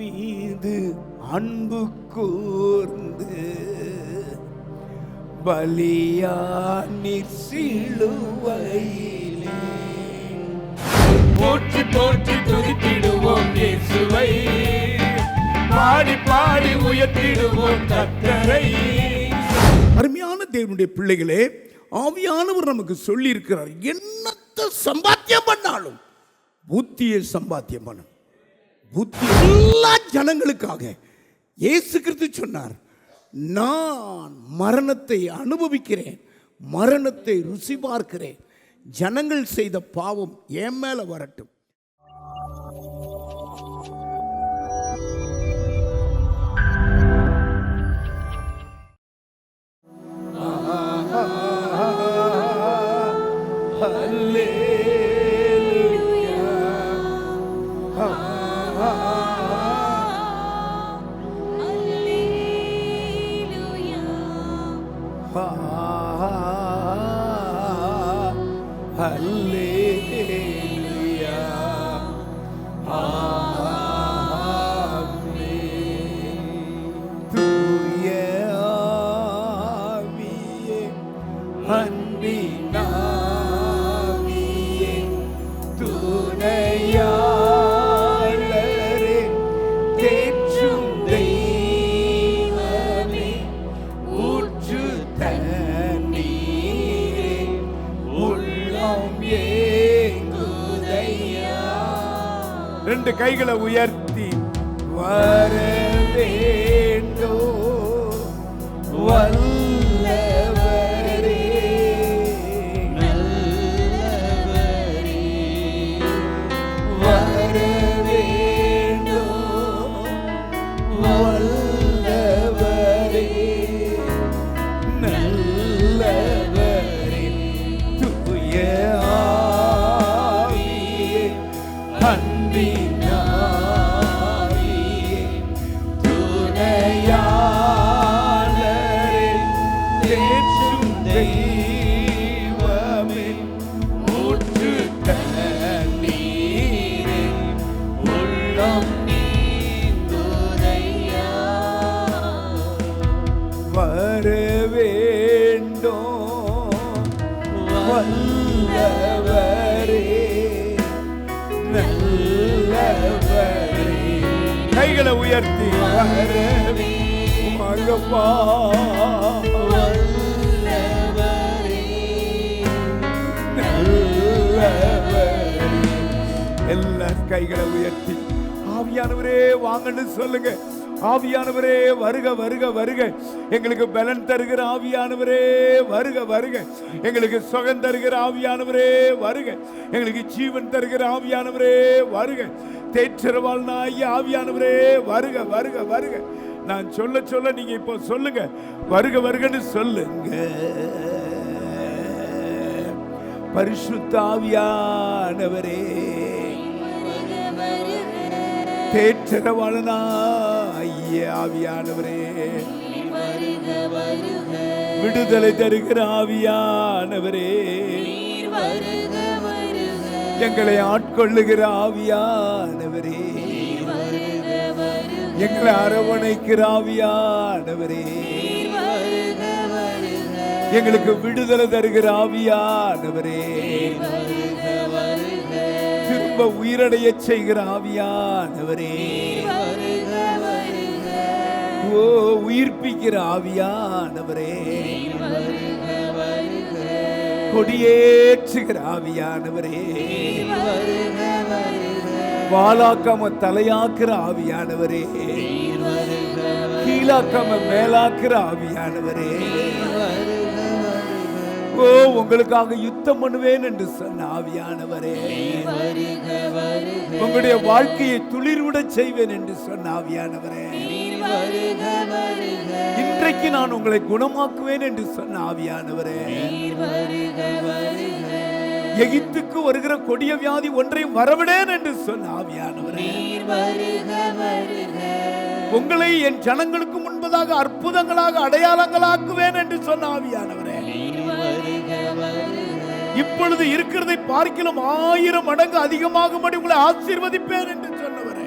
மீது அன்பு கூர்ந்து பலியானீர் சிலுவையிலே. போற்றி போற்றி துதித்திடுவோம் இயேசுவை, பாடி பாடி உயர்த்திடுவோம் கர்த்தரை. அருமையான தேவனுடைய பிள்ளைகளே, ஆவியானவர் நமக்கு சொல்லி இருக்கிறார், என்னத்தை சம்பாத்தியம் பண்ணாலும் புத்தியை சம்பாத்தியம் பண்ண. புத்தி எல்லா ஜனங்களுக்காக இயேசு கிறிஸ்து சொன்னார், நான் மரணத்தை அனுபவிக்கிறேன், மரணத்தை ருசி பார்க்கிறேன், ஜனங்கள் செய்த பாவம் என் மேல வரட்டும். ரெண்டு கைகளை உயர்த்தி வர வேண்டும் வல்லவரே, நல்லவரே, வர வேண்டும் வல்லவரே, நல்லவரே, தூய ஆவியே, அன்பின் தெய்வமே, ஊற்று தண்ணீரே, உள்ளம் நீந்துதையா, வர வேண்டும் வல்லவரே, நல்லவரே. கைகளை உயர்த்தி வர மகப்பா எல்லாரும் கைகளை உயர்த்தி ஆவியானவரே வாங்கன்னு சொல்லுங்க. ஆவியானவரே வருக வருக வருக, எங்களுக்கு பலன் தருகிற ஆவியானவரே வருக வருக, எங்களுக்கு சுகம் தருகிற ஆவியானவரே வருக, எங்களுக்கு ஜீவன் தருகிற ஆவியானவரே வருக, தேற்றரவாளனாகிய ஆவியானவரே வருக வருக வருக. நான் சொல்ல சொல்ல நீங்க இப்போ சொல்லுங்க, வருக வருகன்னு சொல்லுங்க. பரிசுத்த ஆவியானவரே, தேற்றரவாளனாகிய ஆவியானவரே, விடுதலை தருகிற ஆவியானவரே, எங்களை ஆட்கொள்ளுகிற ஆவியானவரே, எங்களை அரவணைக்கிற ஆவியானவரே, எங்களுக்கு விடுதலை தருகிற ஆவியானவரே, திரும்ப உயிரடைய செய்கிற ஆவியானவரே, ஓ உயிர்ப்பிக்கிற ஆவியானவரே, கொடியேற்றுகிற ஆவியானவரே, வாளாக்காம தலையாக்குற ஆவியானவரே, கீழாக்காம மேலாக்குற ஆவியானவரே, ஓ உங்களுக்காக யுத்தம் பண்ணுவேன் என்று சொன்ன ஆவியானவரே, உங்களுடைய வாழ்க்கையை துளிர்விட செய்வேன் என்று சொன்ன ஆவியானவரே, இன்றைக்கு நான் உங்களை குணமாக்குவேன் என்று சொன்ன ஆவியானவரே, எகிப்துக்கு வருகிற கொடிய வியாதி ஒன்றையும் வரவிடேன் என்று சொன்ன ஆவியானவரே, உங்களை என் ஜனங்களுக்கு முன்பதாக அற்புதங்களாக அடையாளங்களாக்குவேன் என்று சொன்ன ஆவியானவரே, இப்பொழுது இருக்கிறதை பார்க்கிலும் 1000 மடங்கு அதிகமாகும்படி உங்களை ஆசீர்வதிப்பேன் என்று சொன்னவரே,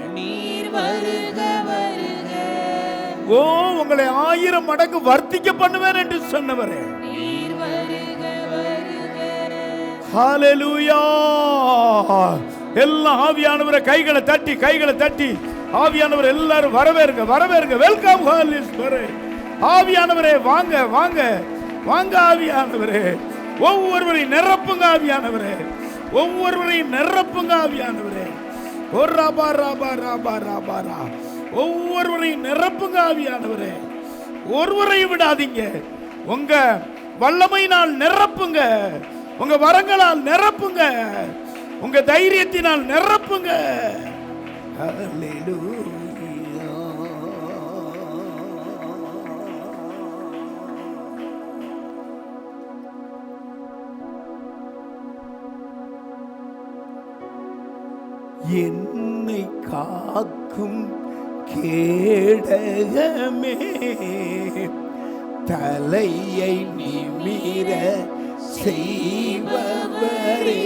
ஓ, உங்களை 1000 மடங்கு வர்த்திக்க பண்ணுவேன் என்று சொன்னவரே, ஹல்லேலூயா. எல்லாம் ஆவியானவரை கைகளை தட்டி ஆவியானவர் எல்லாரும் வரவேறுங்க. Welcome Holi spirit. ஆவியானவரே வாங்க வாங்க வாங்க. ஆவியானவரே ஒவ்வொருவரையும் நிரப்புங்க. ஆவியானவரே ஒவ்வொருவரையும் நிரப்புங்க. ஆவியானவரே ஒவ்வொருவரையும் நிரப்புங்க. ஆவியானவரே ஒருவரையும் விடாதீங்க. உங்க வல்லமையினால் நிரப்புங்க. உங்க வரங்களால் நிரப்புங்க. உங்க தைரியத்தினால் நிரப்புங்க. ஹல்லேலூயா. என்னை காக்கும் கேடகமே, தலையை நிமிர செய்பவரே,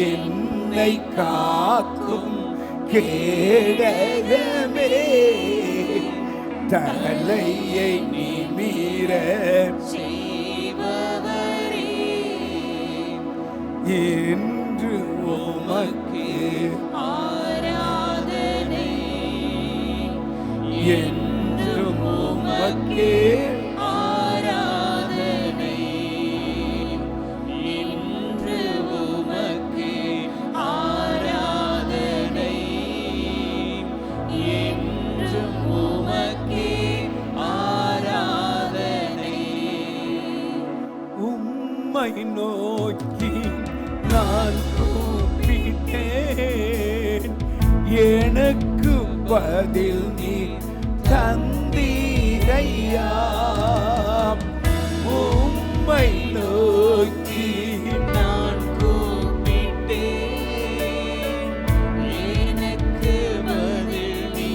என்னை காக்கும் கேடகமே, தலையை நிமிர செய்பவரே, என்று உமக்கு ஆராதனை, என்று உமக்கு ஆராதனை, என்று உமக்கு ஆராதனை, என்று உமக்கு ஆராதனை. உம்மை நோக்கி நான் கூப்பிட்டேன், எனக்கு பதில் நீ தந்தீரையா. உம்மை நோக்கி நான் கூப்பிட்டேன், எனக்கு பதில் நீ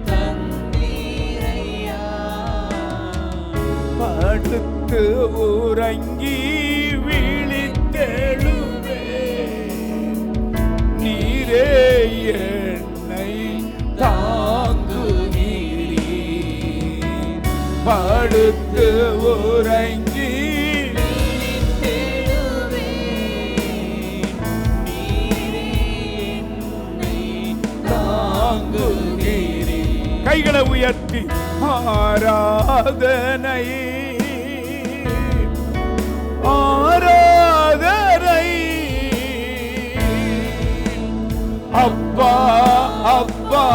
தந்தீரையா. படுத்து உறங்கி நீரே என்னை தாங்குகிறீர். படுத்து உறங்கி தாங்குகிறீர். கைகளை உயர்த்தி ஆராதனை ஆராதனை. அப்பா அப்பா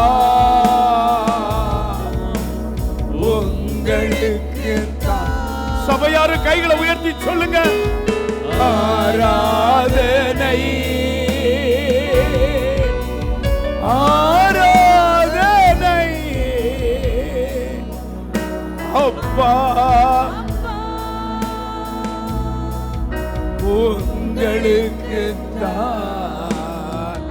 உங்களுக்கு சபையாரு கைகளை உயர்த்தி சொல்லுங்க. ஆராதனை ஆராதனை அப்பா உங்களுக்கு தான்.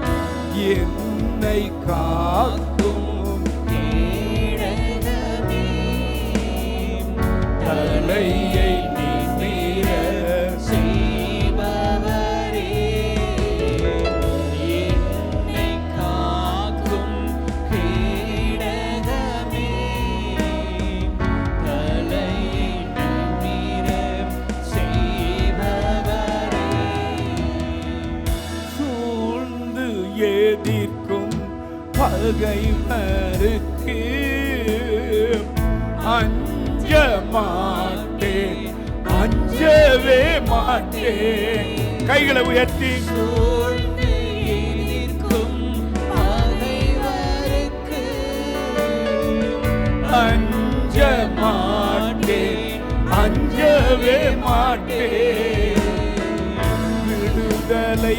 என்னை காக்கும் கேடகமே, தலையை நிமிர செய்பவரே, என்னை காக்கும் கேடகமே, தலையை நிமிர செய்பவரே. சூழ்ந்து எதிர்க்கும் பகைவருக்கு அஞ்ச மாட்டேன், அஞ்சவே மாட்டேன். கைகளை உயர்த்தி சூழ்ந்து எதிர்க்கும் பகைவருக்கு அஞ்ச மாட்டேன், அஞ்சவே மாட்டேன். விடுதலை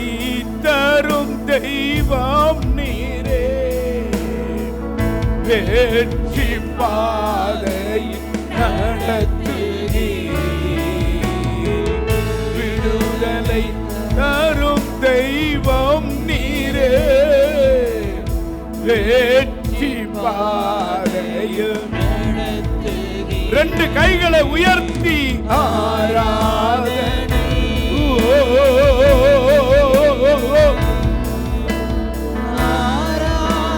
தரும் தெய்வம் நீரே, வெற்றி பாதையில் நடத்துகிறீர். விடுதலை தரும் தெய்வம் நீரே, வெற்றி பாதையில் நடத்துகிறீர். ரெண்டு கைகளை உயர்த்தி ஆராதனை ஆராதனை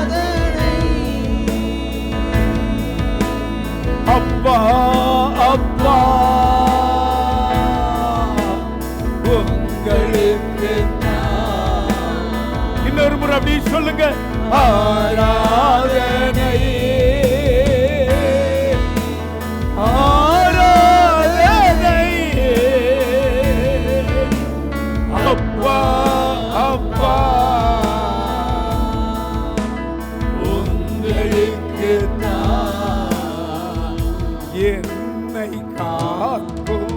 ஆராதனை ஆராதனை அப்பா அப்பா உங்களுக்கு தான் என்னை காக்கும்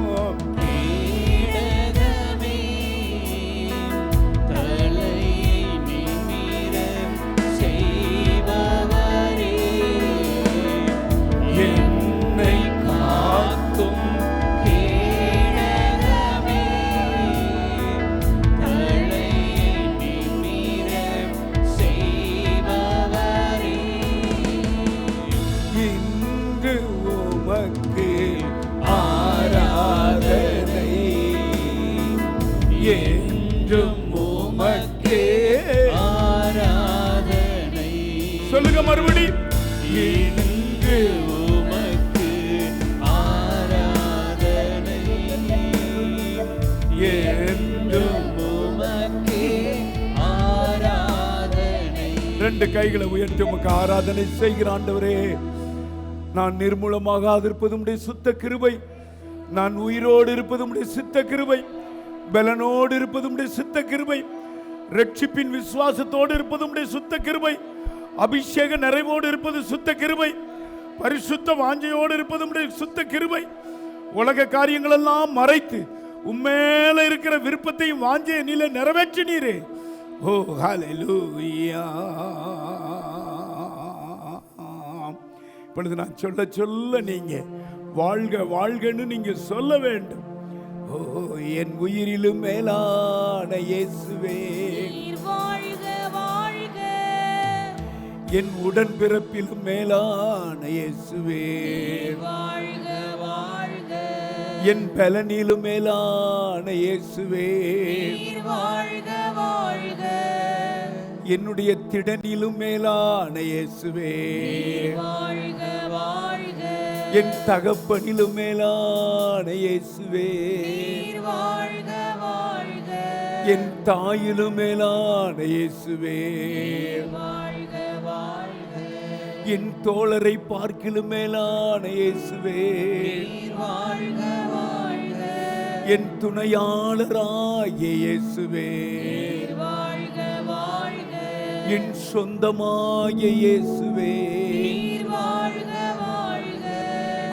சொல்லுங்க மறுபடி. இன்று உமக்கு ஆராதனை என்றும் உமக்கு ஆராதனை. ரெண்டு கைகளை உயர்த்தி உமக்கு ஆராதனை செய்கிற ஆண்டவரே, நான் நிர்மூலமாக இருப்பது உம்முடைய சுத்த கிருபை, நான் உயிரோடு இருப்பது உம்முடைய சுத்த கிருபை, பலனோடு இருப்பது உம்முடைய சுத்த கிருபை, ரட்சிப்பின் விசுவாசத்தோடு இருப்பது உம்முடைய சுத்த கிருபை, அபிஷேக நிறைவோடு இருப்பது சுத்த கிருபை, பரிசுத்த வாஞ்சையோடு இருப்பது உம்முடைய சுத்த கிருபை. உலக காரியங்கள் எல்லாம் மறைத்து உம்மேல இருக்கிற விருப்பத்தையும் வாஞ்சையை நீல நிறைவேற்றினீரே. ஓ ஹல்லேலூயா. இப்பொழுது நான் சொல்ல சொல்ல நீங்க வாழ்க வாழ்கன்னு நீங்க சொல்ல வேண்டும். ஓ என் உயிரிலும் மேலான இயேசுவே, என் உடன்பிறப்பிலும் மேலான இயேசுவே, என் பலனிலும் மேலான இயேசுவே, என்னுடைய திடனிலும் மேலான இயேசுவே, என் தகப்பனிலும் மேலான இயேசுவே, என் தாயிலும் மேலான இயேசுவே, என் தோழரை பார்க்கிலும் மேலான இயேசுவே, என் துணையாளராகிய இயேசுவே, என் சொந்தமாகிய இயேசுவே,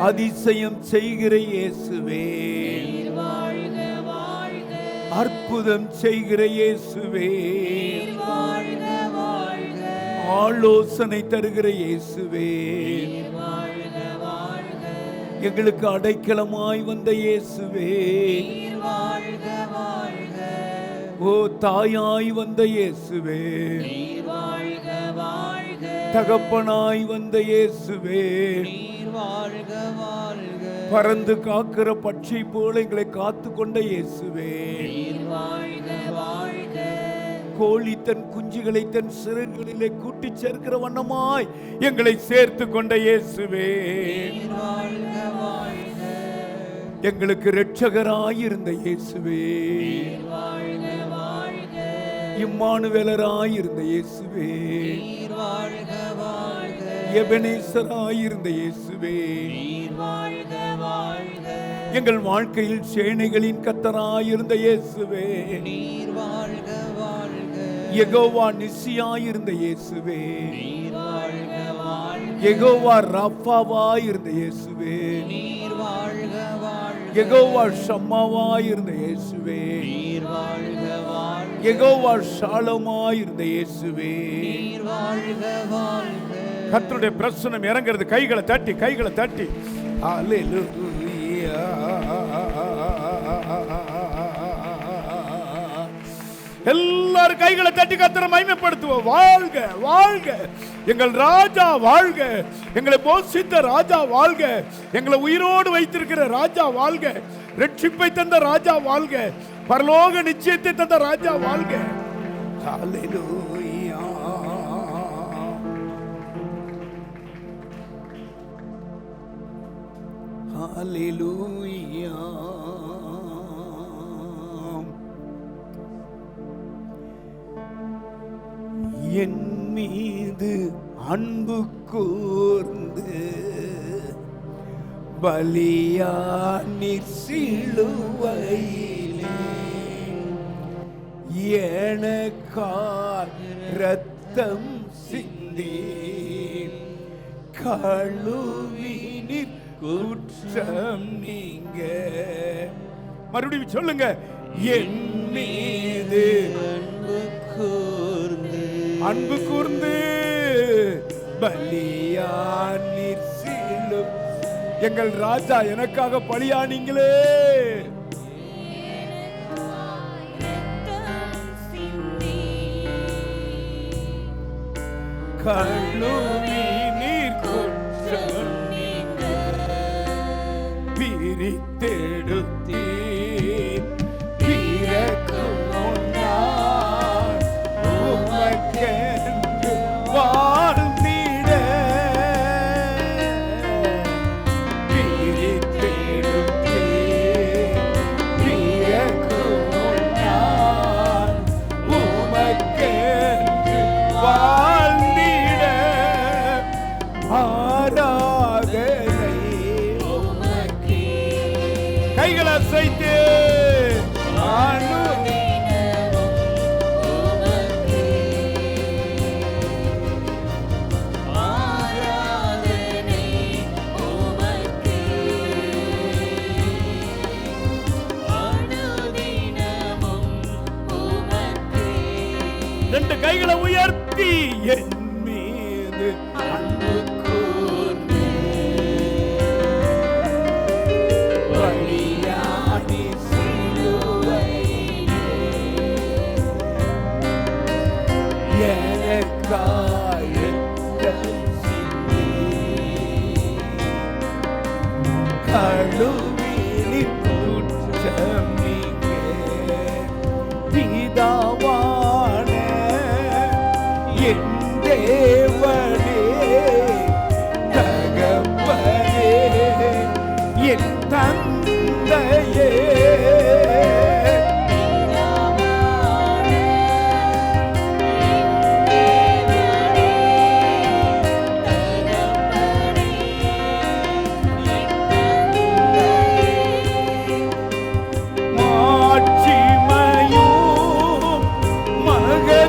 அதிசயம் செய்கிற இயேசுவே, அற்புதம் செய்கிற இயேசுவே, ஆலோசனை தருகிற இயேசுவே, எங்களுக்கு அடைக்கலமாய் வந்த இயேசுவே, ஓ தாயாய் வந்த இயேசுவே, தகப்பனாய் வந்த இயேசுவே, பறந்து காக்கிற பட்சி போல எங்களை காத்து கொண்ட இயேசுவே, கோழி தன் குஞ்சுகளை தன் சிறகுகளிலே கூட்டி சேர்க்கிற வண்ணமாய் எங்களை சேர்த்து கொண்ட இயேசுவே, எங்களுக்கு இரட்சகராயிருந்த இயேசுவே, இம்மானுவேலராயிருந்த இயேசுவே, எபனேசராயிருந்த இயேசுவே, எங்கள் வாழ்க்கையில் சேனைகளின் கர்த்தராயிருந்த இயேசுவே, யெகோவா நிசியாயிருந்த இயேசுவே, யெகோவா ராஃபாவாயிருந்த இயேசுவே, யெகோவா ஷம்மாவாயிருந்த இயேசுவே, யெகோவா ஷாலோமாயிருந்த இயேசுவே. கர்த்தருடைய பிரசன்னம் இறங்கிறது. கைகளை தட்டி கைகளை தட்டி ஹல்லேலூயா. எல்லாரும் கைகளை தட்டி கர்த்தரை மகிமைப்படுத்துவோம். வாழ்க வாழ்க எங்கள் ராஜா, வாழ்க எங்களை போஷித்த ராஜா, வாழ்க எங்களை உயிரோடு வைத்திருக்கிற ராஜா, வாழ்க ரட்சிப்பை தந்த ராஜா, வாழ்க பரலோக நிச்சயத்தை தந்த ராஜா, வாழ்க. ஹல்லேலூயா. ஹல்லேலூயா. என் மீது மீது அன்பு கூர்ந்து பலியானீர் சிலுவையிலே, எனக்காய் இரத்தம் சிந்தி கழுவினீர் குற்றம் நீங்க. மறுபடியும் சொல்லுங்க, என் மீது அன்பு கூர்ந்து பலியானீர் சிலுவை. எங்கள் ராஜா எனக்காக பலியானீங்களே. கழுவினீர் குற்றம் நீங்க பிரித்தெடுத்தீர் பிறக்கும் முன்னால் உமக்கென்று வாழ்ந்திட. பிரித்தெடுத்தீர் பிறக்கும் முன்னால் உமக்கென்று வாழ்ந்திட. ஆராதனை உமக்கே. கைகளை அசைத்து ரெண்டு கைகளை உயர்த்தி என் மீது அன்பு கூர்ந்து பலியானீர் சிலுவையிலே, எனக்காய் இரத்தம் சிந்தி கழுவினீர் குற்றம் நீங்க. பிதாவான என் தேவனே, தகப்பனே, என் தந்தையே, மாட்சிமையும் மகத்துவமும்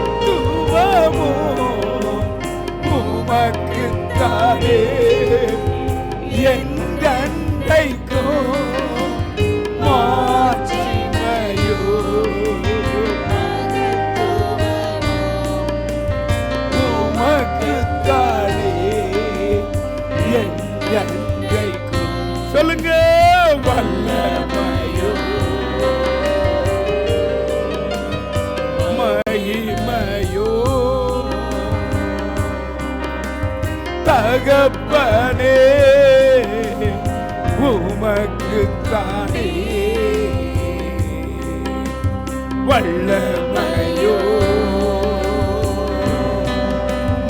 உமக்குத்தானே. என் தந்தைக்கும் மாட்சிமையும் உமக்குத்தானே. என் தந்தைக்கும் சொல்லுங்க, வல்லமையும் மகிமையோ தகப்பனே உமக்குத்தானே. வல்லமையோ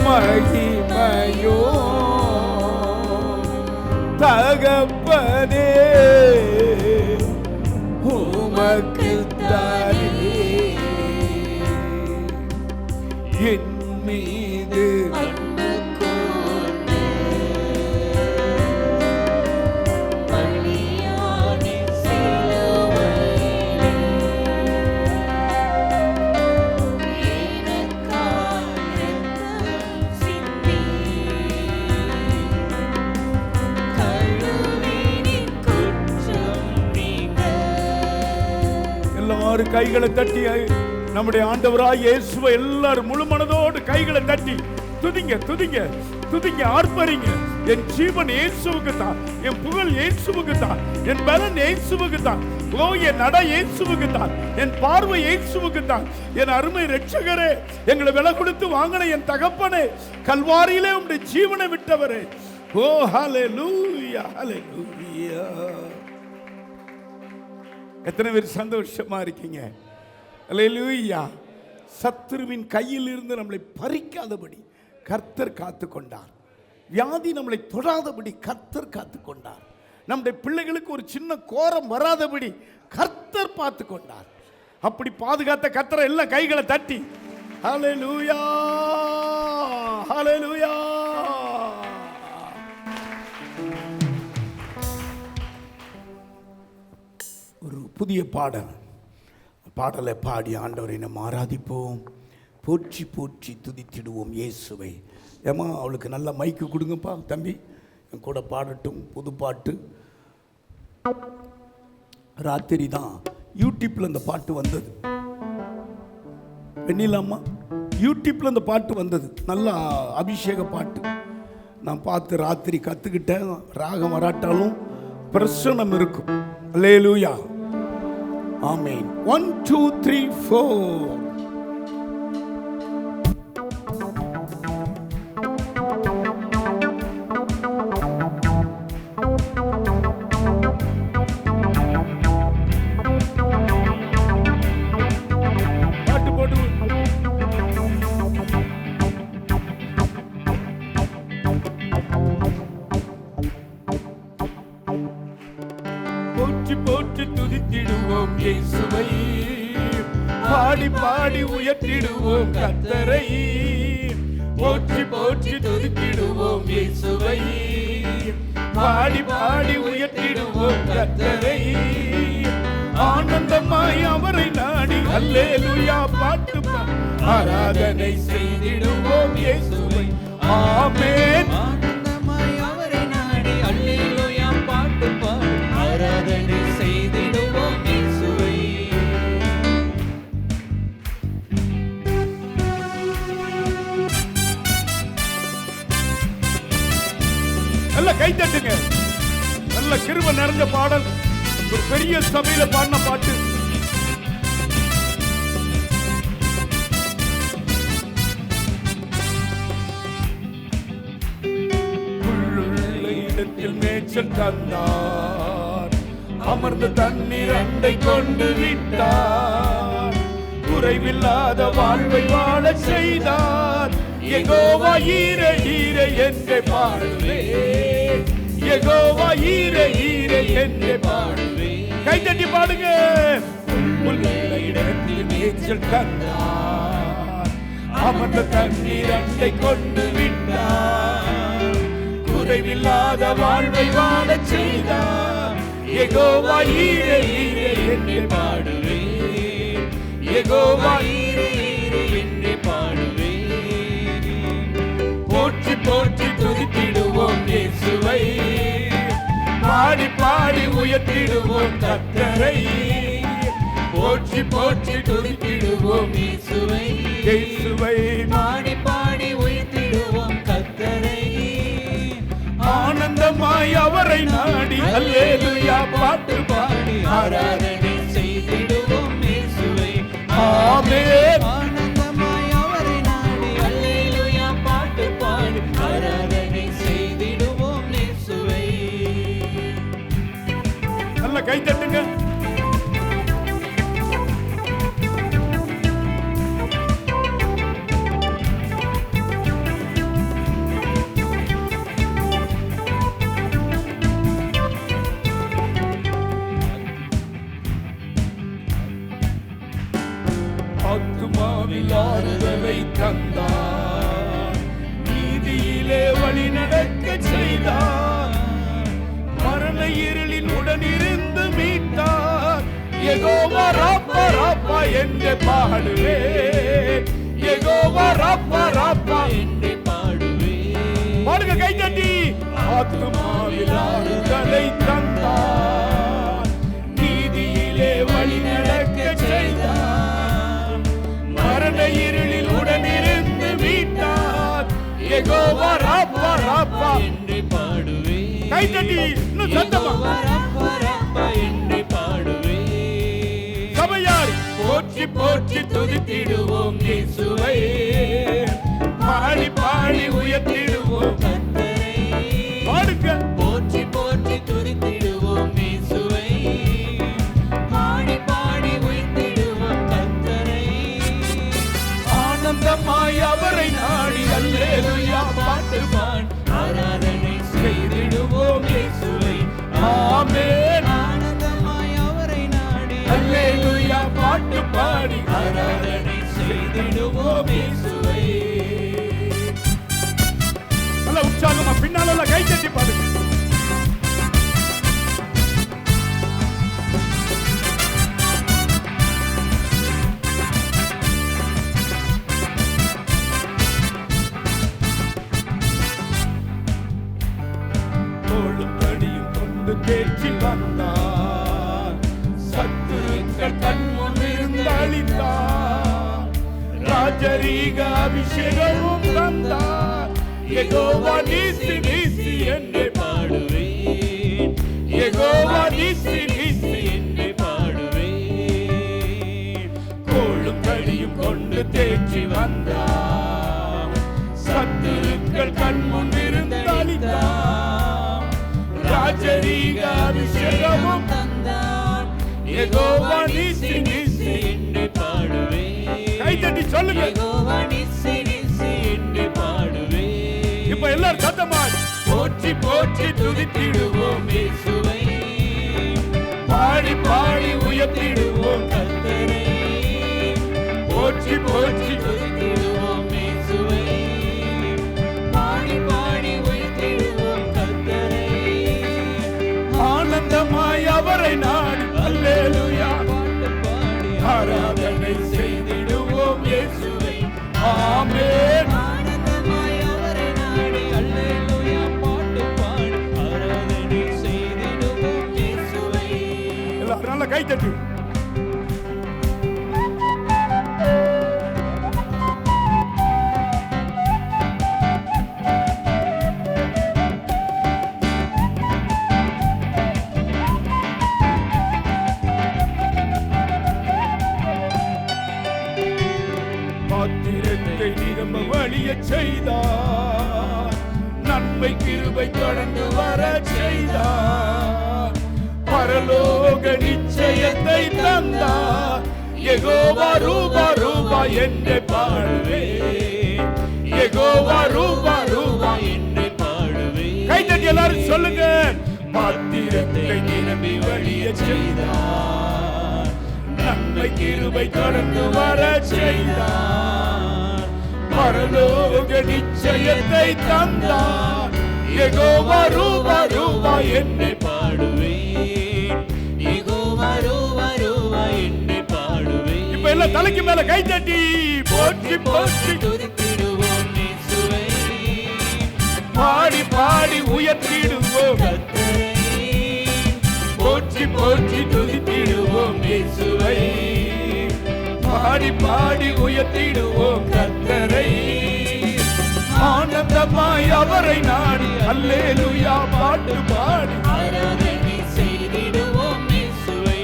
மகிமையோ தகப்பனே உமக்குத்தானே. என் மீது அன்பு கூர்ந்து பலியானீர் சிலுவையிலே, எனக்காய் இரத்தம் சிந்தி கழுவினீர் குற்றம் நீங்க. எல்லாரும் கைகளை தட்டி நம்முடைய ஆண்டவராய் இயேசுவை எல்லாரும் முழு மனதோடு கைகளை தட்டி துதிங்க துதிங்க துதிங்க, ஆர்ப்பரிங்க. என் ஜீவன் இயேசுவுக்கு தான், என் புகழ் இயேசுவுக்கு தான், என் பலன் இயேசுவுக்கு தான், ஓ என் நட இயேசுவுக்கு தான், என் பார்வை இயேசுவுக்கு தான். என் அருமை இரட்சகரே, எங்களை விலை கொடுத்து வாங்கின என் தகப்பனே, கல்வாரியிலே உம்முடைய ஜீவனை விட்டவரே, ஓ ஹல்லேலூயா ஹல்லேலூயா. எத்தனை பேர் சந்தோஷமா இருக்கீங்க? அல்லேலூயா. சத்துருவின் கையில் இருந்து நம்மளை பறிக்காதபடி கர்த்தர் காத்து கொண்டார். வியாதி நம்மளை தொடாதபடி கர்த்தர் காத்து கொண்டார். நம்முடைய பிள்ளைகளுக்கு ஒரு சின்ன கோரம் வராதபடி கர்த்தர் பார்த்து கொண்டார். அப்படி பாதுகாத்த கர்த்தரை எல்லாம் கைகளை தட்டி ஹல்லேலூயா ஹalleluya. ஒரு புதிய பாடலை பாடி ஆண்டவரை நம்ம ஆராதிப்போம். போற்றி போற்றி துதித்திடுவோம் இயேசுவை. ஏமா அவளுக்கு நல்ல மைக்கு கொடுங்கப்பா தம்பி, என் கூட பாடட்டும். புது பாட்டு. ராத்திரி தான் யூடியூப்பில் அந்த பாட்டு வந்தது. வெண்ணிலாமா யூடியூப்பில் அந்த பாட்டு வந்தது. நல்ல அபிஷேக பாட்டு. நான் பார்த்து ராத்திரி கற்றுக்கிட்டேன். ராகம் வராட்டாலும் பிரசனம் இருக்கும். அல்லேலூயா, ஆமென். 1 2 3 4. போற்றி போற்றி துதித்திடுவோம் இயேசுவை, பாடி பாடி உயர்த்திடுவோம் கர்த்தரை. போற்றி போற்றி துதித்திடுவோம் இயேசுவை, பாடி பாடி உயர்த்திடுவோம் கர்த்தரை. ஆனந்தமாய் அவரை நாடி அல்லேலூயா பாட்டு ஆராதனை செய்திடுவோம் இயேசுவை. ஆமென். ஆனந்தமாய் அவரை நாடி அல்லேலூயா பாட்டு பாடி ஆராதனை செய்திடுவோம் இயேசுவை. நல்ல கை தட்டுங்க. நல்ல கிருபை நிறைஞ்ச பாடல். ஒரு பெரிய சபையில பாடின பாட்டு. புல்லுள்ள இடத்தில் மேய்ச்சல் தந்தார், அமர்ந்த தண்ணீர் அண்டை கொண்டு விட்டார். குறைவில்லாத வாழ்வை வாழ செய்தார். யெகோவா ஈரே ஈரே என்றே பாடுவேன். யெகோவா ஈரே ஈரே என்றே பாடுவேன். கை தட்டி பாடுங்க. புல்லுள்ள இடத்தில் மேய்ச்சல் தந்தார், அமர்ந்த தண்ணீர் அண்டை கொண்டு விட்டார். குறைவில்லாத வாழ்வை வாழ செய்தார். யெகோவா ஈரே ஈரே என்றே பாடுவேன். யெகோவா ஈரே ஈரே என்றே பாடுவேன். போற்றி போற்றி துதித்திடுவோம் இயேசுவை, பாடி பாடி உயர்த்திடுவோம் கர்த்தரை. போற்றி போற்றி துதித்திடுவோம் இயேசுவை, இயேசுவை, பாடி பாடி உயர்த்திடுவோம் கர்த்தரை. ஆனந்தமாய் அவரை நாடி அல்லேலூயா பாட்டு பாடி ஆராதனை செய்திடுவோம் இயேசுவை. ஆமென். ஆனந்தமாய் அவரை நாடி அல்லேலூயா பாட்டு பாடி ஆராதனை செய்திடுவோம் இயேசுவை. நல்ல கை தட்டுங்க. ஆத்துமாவில் ஆறுதலை தந்தார், நீதியிலே வழி நடக்க செய்தார். மரண இருளின் உடனிருந்து மீட்டார். யெகோவா ராப்பா ராப்பா என்று பாடுவேன். யெகோவா ராப்பா ராப்பா என்று பாடுவேன். பாடுங்க கை தட்டி. ஆத்துமாவில் ஆறுதலை தந்தார், நீதியிலே வழி நடக்க செய்தார். மரண இருளில் உடனிருந்து மீட்டார். யெகோவா ராப்பா ராப்பா என்று பாடுவேன். கை தட்டி இன்னும் சத்தமா. யெகோவா ராப்பா ராப்பா என்று பாடுவேன். சபையார் போற்றி போற்றி துதித்திடுவோம் இயேசுவை, பாடி பாடி உயர்த்திடுவோம் கர்த்தரை. பாடுங்க. போற்றி போற்றி துதித்திடுவோம் இயேசுவை, பாடி பாடி உயர்த்திடுவோம் கர்த்தரை. ஆனந்தமாய் அவரை நாடி அல்லேலூயா பாட்டு பாடி ஆராதனை செய்திடுவோம் இயேசுவை. ஆமென். ஆனந்தமாய் அவரை நாடி அல்லேலூயா பாட்டு பாடி ஆராதனை செய்திடுவோம் இயேசுவை. பின்னால கை தட்டி பாருங்க. தோளும் தடியும் கொண்டு தேற்றி வந்தார், சத்துருக்கள் கண் முன் இருந்து அழித்தார், ராஜரீக அபிஷேகமும் தந்தார். யெகோவா நீசி நீசி என்று பாடுவேன், யெகோவா நீசி நீசி என்று பாடுவேன். கோளும் தடியும் கொண்டு தேற்றி வந்தார், சத்துருக்கள் கண் முன் இருந்து அழித்தார், ராஜரீக அபிஷேகமும் தந்தார், யெகோவா நீசி நீசி என்று பாடுவேன். கை தட்டி சொல்லுங்க. யெகோவா நீசி நீசி என்று பாடுவேன். இப்ப எல்லாரும் சத்தமாய் போற்றி போற்றி துதித்திடுவோம் இயேசுவை பாடி பாடி உயர்த்திடுவோம் கர்த்தரை போற்றி போற்றி துதித்திடுவோம் இயேசுவை பாடி பாடி உயர்த்திடுவோம் கர்த்தரை. ஆனந்தமாய் அவரை நாடி அல்லேலூயா பாட்டு பாடி ஆராதனை செய்திடுவோம் இயேசுவை. ஆமென். ஆனந்தமாய் அவரை நாடி அல்லேலூயா பாட்டு பாடி ஆராதனை செய்திடுவோம் இயேசுவை. எல்லாரும் நல்ல கை தட்டி. பாத்திரத்தை நிரம்ப வழியச் செய்தார், நன்மை கிருபை தொடர்ந்து வர செய்தார், பரலோக நிச்சயத்தை தந்தார். யெகோவா ரூபா ரூபா என்று பாடுவேன், யெகோவா ரூபா ரூபா என்று பாடுவேன். கை தட்டி எல்லாரும் சொல்லுங்க. பாத்திரத்தை நிரம்பி வழியச் செய்தார், நன்மை கிருபை தொடர்ந்து வர செய்தார், பரலோக நிச்சயத்தை தந்தார். யெகோவா ரூபா ரூபா என்று பாடுவேன், யெகோவா ரூபா ரூபா என்று பாடுவேன். இப்ப எல்லாம் தலைக்கு மேல கை தட்டி போற்றி போற்றி துதித்திடுவோம் இயேசுவை பாடி பாடி உயர்த்திடுவோம் கர்த்தரை. போற்றி போற்றி துதித்திடுவோம் இயேசுவை பாடி பாடி உயர்த்திடுவோம் கர்த்தரை. ஆனந்தமாய் அவரை நாடி அல்லேலூயா பாட்டு பாடி ஆராதனை செய்திடுவோம் இயேசுவை.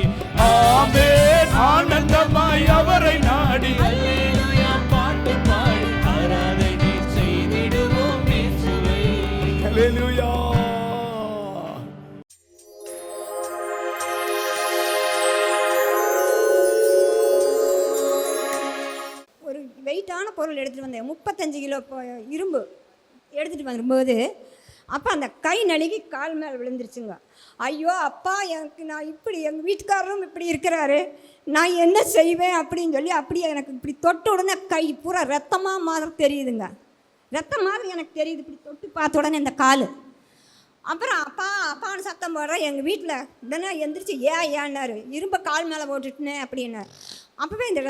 ஆமென். ஆனந்தமாய் அவரை நாடி அல்லேலூயா பாட்டு பாடி ஆராதனை செய்திடுவோம் இயேசுவை. அல்லேலூயா. ஒரு வெயிட்டான பொருள் எடுத்துகிட்டு வந்தேன், 35 கிலோ இரும்பு எடுத்துகிட்டு வரும்போது அப்போ அந்த கை நழுகி கால் மேலே விழுந்துருச்சுங்க. ஐயோ அப்பா, எனக்கு நான் இப்படி எங்கள் வீட்டுக்காரரும் இப்படி இருக்கிறாரு, நான் என்ன செய்வேன் அப்படின்னு சொல்லி அப்படியே எனக்கு இப்படி தொட்ட உடனே கை பூரா ரத்தமாக மாதிரி தெரியுதுங்க. ரத்தம் மாதிரி எனக்கு தெரியுது. இப்படி தொட்டு பார்த்த உடனே இந்த கால். அப்புறம் அப்பா அப்பான்னு சத்தம் போடுறேன். எங்கள் வீட்டில் உடனே எந்திரிச்சு ஏன்னாரு, இரும்ப கால் மேலே போட்டுட்டுனே அப்படின்னாரு. அப்போவே இந்த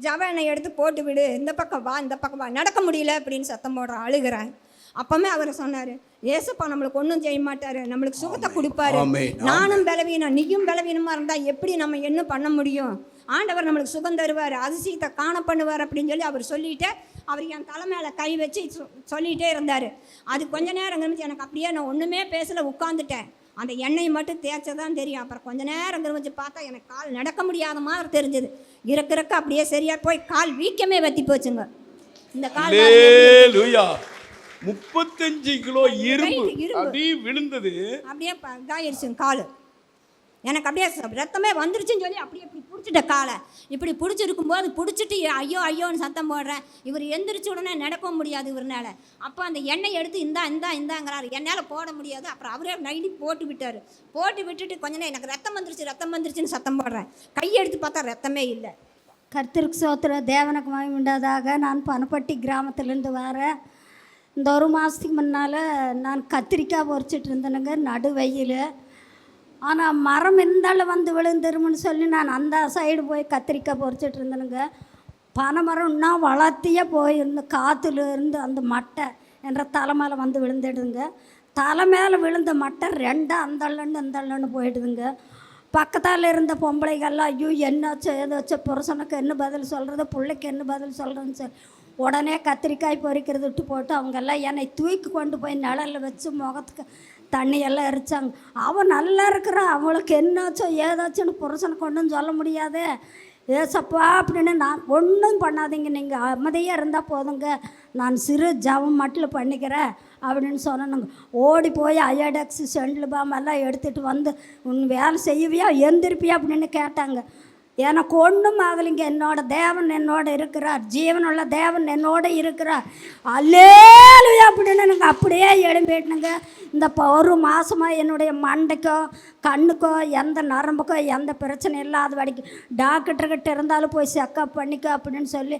ஜவ எண்ணெய் எடுத்து போட்டு விடு, இந்த பக்கம் வா இந்த பக்கம் வா, நடக்க முடியல அப்படின்னு சத்தம் போடுறேன், அழுகிறேன். அப்போமே அவர் சொன்னார், ஏசப்பா நம்மளுக்கு ஒன்றும் செய்ய மாட்டார், நம்மளுக்கு சுகத்தை கொடுப்பாரு. நானும் பலவீனம் நீயும் பலவீனமாக இருந்தால் எப்படி நம்ம என்ன பண்ண முடியும்? ஆண்டவர் நம்மளுக்கு சுகம் தருவார், அதிசயத்தை காண பண்ணுவார் அப்படின்னு சொல்லி அவர் சொல்லிட்டு அவர் என் தலை மேலே கை வச்சு சொல்லிகிட்டே இருந்தார். அது கொஞ்ச நேரம் கழிச்சு எனக்கு அப்படியே நான் ஒன்றுமே பேசலை, உட்காந்துட்டேன். அந்த எண்ணெய் மட்டும் தேய்ச்சதான் தெரியும். அப்புறம் கொஞ்ச நேரம் கழிச்சு பார்த்தா எனக்கு கால் நடக்க முடியாத மாதிரி தெரிஞ்சது. இறக்க அப்படியே சரியா போய் கால் வீக்கமே வத்தி போச்சுங்க. இந்த கால் அல்லேலூயா. 35 கிலோ இரும்பு அப்படியே விழுந்தது, அப்படியே இதாயிருச்சுங்க கால். எனக்கு அப்படியே ரத்தமே வந்துருச்சுன்னு சொல்லி அப்படியே இப்படி பிடிச்சிட்ட காலை. இப்படி பிடிச்சிருக்கும் போது பிடிச்சிட்டு ஐயோ ஐயோன்னு சத்தம் போடுறேன். இவர் எந்திரிச்சு உடனே நடக்க முடியாது இவர்னால. அப்போ அந்த எண்ணெய் எடுத்து இந்தாங்கிறாரு, என்னால் போட முடியாது. அப்புறம் அவரே நைட்டி போட்டு விட்டார். போட்டு விட்டுட்டு கொஞ்ச நேரம் எனக்கு ரத்தம் வந்துருச்சுன்னு சத்தம் போடுறேன். கையெடுத்து பார்த்தா ரத்தமே இல்லை. கர்த்தருக்கு சோத்திர தேவனுக்கு மகிமை உண்டாதாக. நான் பனப்பட்டி கிராமத்திலேருந்து வரேன். இந்த ஒரு மாதத்துக்கு முன்னால் நான் கத்திரிக்காய் பொறிச்சிட்டு இருந்தேனுங்க நடு வெயில். ஆனால் மரம் இருந்தாலும் வந்து விழுந்துருமுன்னு சொல்லி நான் அந்த சைடு போய் கத்திரிக்காய் பொறிச்சிட்டு இருந்தேனுங்க. பனைமரம் இன்னும் வளர்த்தியே போயிருந்து காற்றுல இருந்து அந்த மட்டை என்ற தலை மேலே வந்து விழுந்துடுதுங்க. தலை மேலே விழுந்த மட்டை ரெண்டாக அந்தள்ளன்னு போயிடுதுங்க. பக்கத்தால் இருந்த பொம்பளைகள்லாம் ஐயோ என்னாச்சோ ஏதாச்சோ புருஷனுக்கு என்ன பதில் சொல்கிறது, பிள்ளைக்கு என்ன பதில் சொல்கிறதுன்னு சொல்லி உடனே கத்திரிக்காய் பொறிக்கிறது விட்டு போட்டு அவங்கெல்லாம் என்னை தூக்கி கொண்டு போய் நிழலில் வச்சு முகத்துக்கு தண்ணியெல்லாம் எரிச்சாங்க. அவன் நல்லா இருக்கிறான், அவளுக்கு என்னாச்சோ ஏதாச்சுன்னு புருஷனுக்கு ஒன்றும் சொல்ல முடியாது. ஏசப்பா அப்படின்னு நான் ஒன்றும் பண்ணாதீங்க, நீங்கள் அமைதியாக இருந்தால் போதுங்க, நான் சிறு ஜபம் மட்டும் பண்ணிக்கிறேன் அப்படின்னு சொன்னாங்க. ஓடி போய் அயோடெக்ஸ் செண்டில் பாம் எல்லாம் எடுத்துகிட்டு வந்து உன் வேலை செய்வியா எந்திருப்பியா அப்படின்னு கேட்டாங்க. எனக்கு ஒன்றும் ஆகலைங்க, என்னோட தேவன் என்னோட இருக்கிறார், ஜீவனுள்ள தேவன் என்னோட இருக்கிறார், அல்லேலூயா அப்படின்னு எனக்கு அப்படியே எழும்பிட்டுனுங்க. இந்த ஒரு மாதமாக என்னுடைய மண்டைக்கோ கண்ணுக்கோ எந்த நரம்புக்கோ எந்த பிரச்சனை இல்லாத வரைக்கும் டாக்டர்கிட்ட இருந்தாலும் போய் செக்கப் பண்ணிக்கோ அப்படின்னு சொல்லி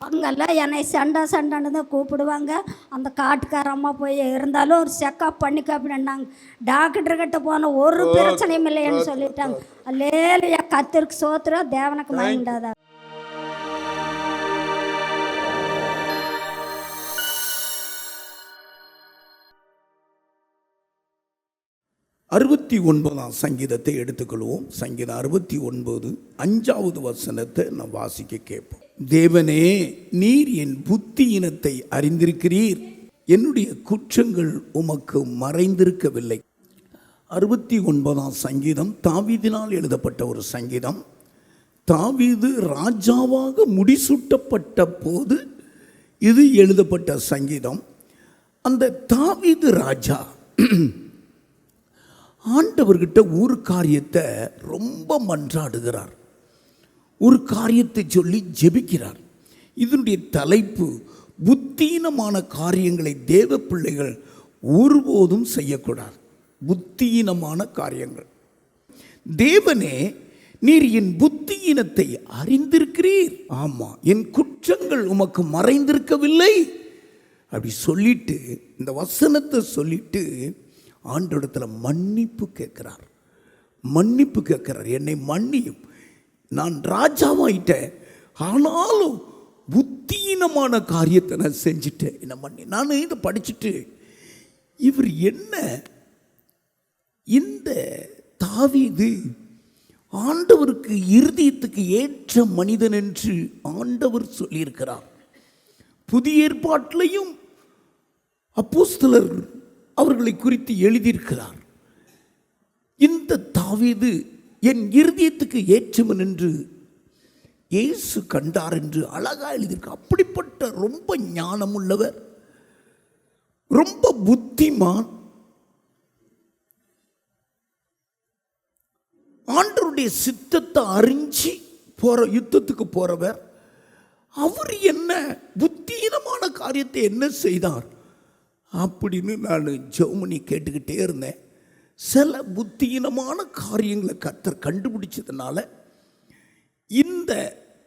அங்கெல்லாம் என்னை சண்டான்னு தான் கூப்பிடுவாங்க. அந்த காட்டுக்கார அம்மா போய் இருந்தாலும் ஒரு செக்கப் பண்ணிக்க அப்படின்னாங்க. டாக்டர்கிட்ட போன ஒரு பிரச்சனையும் இல்லைன்னு சொல்லிட்டாங்க. அல்லேலூயா, கர்த்தருக்கு ஸ்தோத்திரம், தேவனுக்கு மகிமையுண்டாதா. 69ஆம் சங்கீதத்தை எடுத்துக்கொள்வோம். சங்கீதம் 69 5வது வசனத்தை நாம் வாசிக்க கேட்போம். தேவனே, நீர் என் புத்தியினத்தை அறிந்திருக்கிறீர், என்னுடைய குற்றங்கள் உமக்கு மறைந்திருக்கவில்லை. 69ஆம் சங்கீதம் தாவீதினால் எழுதப்பட்ட ஒரு சங்கீதம். தாவீது ராஜாவாக முடிசூட்டப்பட்ட போது இது எழுதப்பட்ட சங்கீதம். அந்த தாவீது ராஜா ஆண்டவர்கிட்ட ஒரு காரியத்தை ரொம்ப மன்றாடுகிறார், ஒரு காரியத்தை சொல்லி ஜெபிக்கிறார். இதனுடைய தலைப்பு, புத்தீனமான காரியங்களை தேவ பிள்ளைகள் ஒருபோதும் செய்யக்கூடாது. புத்தீனமான காரியங்கள். தேவனே, நீர் என் புத்தியினத்தை அறிந்திருக்கிறீர், ஆமா, என் குற்றங்கள் உமக்கு மறைந்திருக்கவில்லை அப்படி சொல்லிட்டு, இந்த வசனத்தை சொல்லிட்டு ஆண்டவரிடத்தில் மன்னிப்பு கேட்கிறார். என்னை மன்னியும், நான் ராஜாவாயிட்டேன், ஆனாலும் புத்தீனமான காரியத்தை நான் செஞ்சுட்டேன், என்னை மன்னி. நான் இதை படிச்சுட்டு இவர் என்ன, இந்த தாவீது ஆண்டவருக்கு இருதயத்துக்கு ஏற்ற மனிதன் என்று ஆண்டவர் சொல்லியிருக்கிறார். புதிய ஏற்பாட்டிலையும் அப்போஸ்தலர் அவர்களை குறித்து எழுதியிருக்கிறார். இந்த தாவீது என் இருதயத்துக்கு ஏற்றவன் என்று இயேசு கண்டார் என்று அழகா எழுதியிருக்க. அப்படிப்பட்ட ரொம்ப ஞானமுள்ளவர், ரொம்ப புத்திமான், ஆண்டவருடைய சித்தத்தை அறிஞ்சு யுத்தத்துக்கு போறவர். அவர் என்ன புத்தீனமான காரியத்தை என்ன செய்தார் அப்படின்னு நான் ஜெபமணி கேட்டுக்கிட்டே இருந்தேன். சில புத்தீனமான காரியங்களை கர்த்தர் கண்டுபிடிச்சதுனால இந்த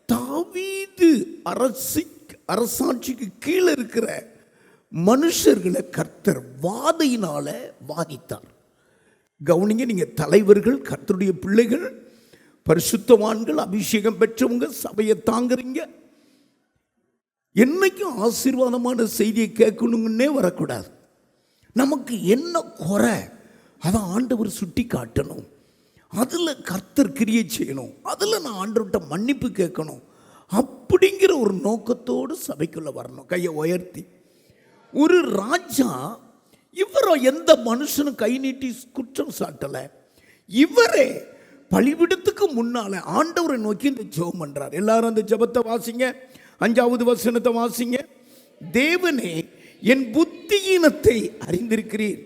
தாவீது அரசாட்சிக்கு கீழே இருக்கிற மனுஷர்களை கர்த்தர் வாதையினால வாதித்தார். கவனிங்க, நீங்க தலைவர்கள், கர்த்தருடைய பிள்ளைகள், பரிசுத்தவான்கள், அபிஷேகம் பெற்றவங்க, சபையை தாங்குறீங்க, என்னைக்கும் ஆசீர்வாதமான செய்தியை கேட்கணுங்கன்னே வரக்கூடாது. நமக்கு என்ன குறை அதை ஆண்டவர் சுட்டி காட்டணும், அதில் கர்த்தர் கிரியை செய்யணும், அதில் நான் ஆண்டவர்கிட்ட மன்னிப்பு கேட்கணும் அப்படிங்கிற ஒரு நோக்கத்தோடு சபைக்குள்ள வரணும். கையை உயர்த்தி. ஒரு ராஜா இவரை எந்த மனுஷனும் கை நீட்டி குற்றம் சாட்டலை. இவரே பலிபீடத்துக்கு முன்னால ஆண்டவரை நோக்கி இந்த ஜெபம் பண்றார். எல்லாரும் அந்த ஜெபத்தை வாசிங்க. 5வது வசனத்தை வாசிங்க. தேவனே, என் புத்தியினத்தை அறிந்திருக்கிறீர்.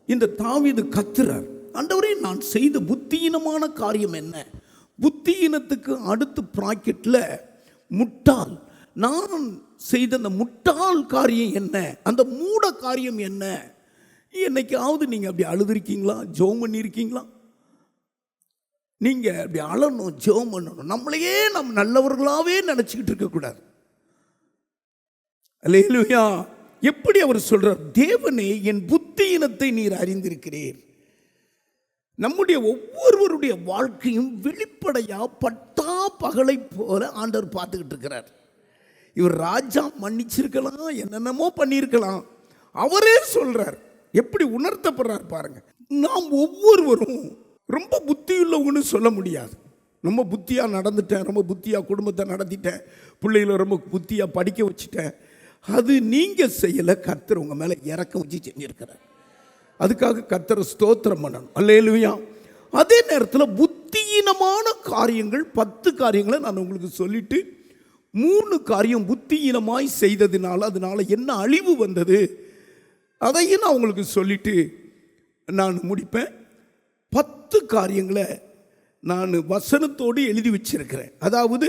இந்த தாவீது கத்துறார், ஆண்டவரே, நான் செய்த புத்தியினமான காரியம் என்ன? புத்தியினத்துக்கு அடுத்து பிராக்கெட்ல முட்டாள். நான் செய்த அந்த முட்டாள் காரியம் என்ன? அந்த மூட காரியம் என்ன? என்னைக்காவது நீங்க அப்படி அழுதுருக்கீங்களா? ஜெபம் பண்ணியிருக்கீங்களா? நீங்க அப்படி அழணும், ஜெபம் பண்ணணும். நம்மளையே நம்ம நல்லவர்களாவே நினைச்சுக்கிட்டு இருக்கக்கூடாது. அல்லேலூயா. எப்படி அவர் சொல்றார்? தேவனே, என் புத்தியினத்தை நீர் அறிந்திருக்கிறீர். நம்முடைய ஒவ்வொருவருடைய வாழ்க்கையும் வெளிப்படையா பட்டா பகலை போல ஆண்டவர் பார்த்துக்கிட்டு இருக்கிறார். இவர் ராஜா மன்னிச்சிருக்கலாம், என்னென்னமோ பண்ணியிருக்கலாம். அவரே சொல்றார், எப்படி உணர்த்தப்படுறார் பாருங்க. நாம் ஒவ்வொருவரும் ரொம்ப புத்தியுள்ளவங்கன்னு சொல்ல முடியாது. ரொம்ப புத்தியாக நடந்துட்டேன், ரொம்ப புத்தியாக குடும்பத்தை நடத்திட்டேன், பிள்ளைகளை ரொம்ப புத்தியாக படிக்க வச்சுட்டேன். அது நீங்கள் செய்யலை, கர்த்தர் உங்கள் மேலே இறக்கம் வச்சு செஞ்சிருக்கிறார். அதுக்காக கர்த்தரை ஸ்தோத்திரம் பண்ணணும். அல்லேலூயா. அதே நேரத்தில் புத்தியீனமான காரியங்கள் 10 காரியங்களை நான் உங்களுக்கு சொல்லிட்டு 3 காரியம் புத்தியீனமாய் செய்ததினால அதனால என்ன அழிவு வந்தது அதையும் நான் உங்களுக்கு சொல்லிட்டு நான் முடிப்பேன். 10 காரியங்களை நான் வசனத்தோடு எழுதி வச்சிருக்கிறேன். அதாவது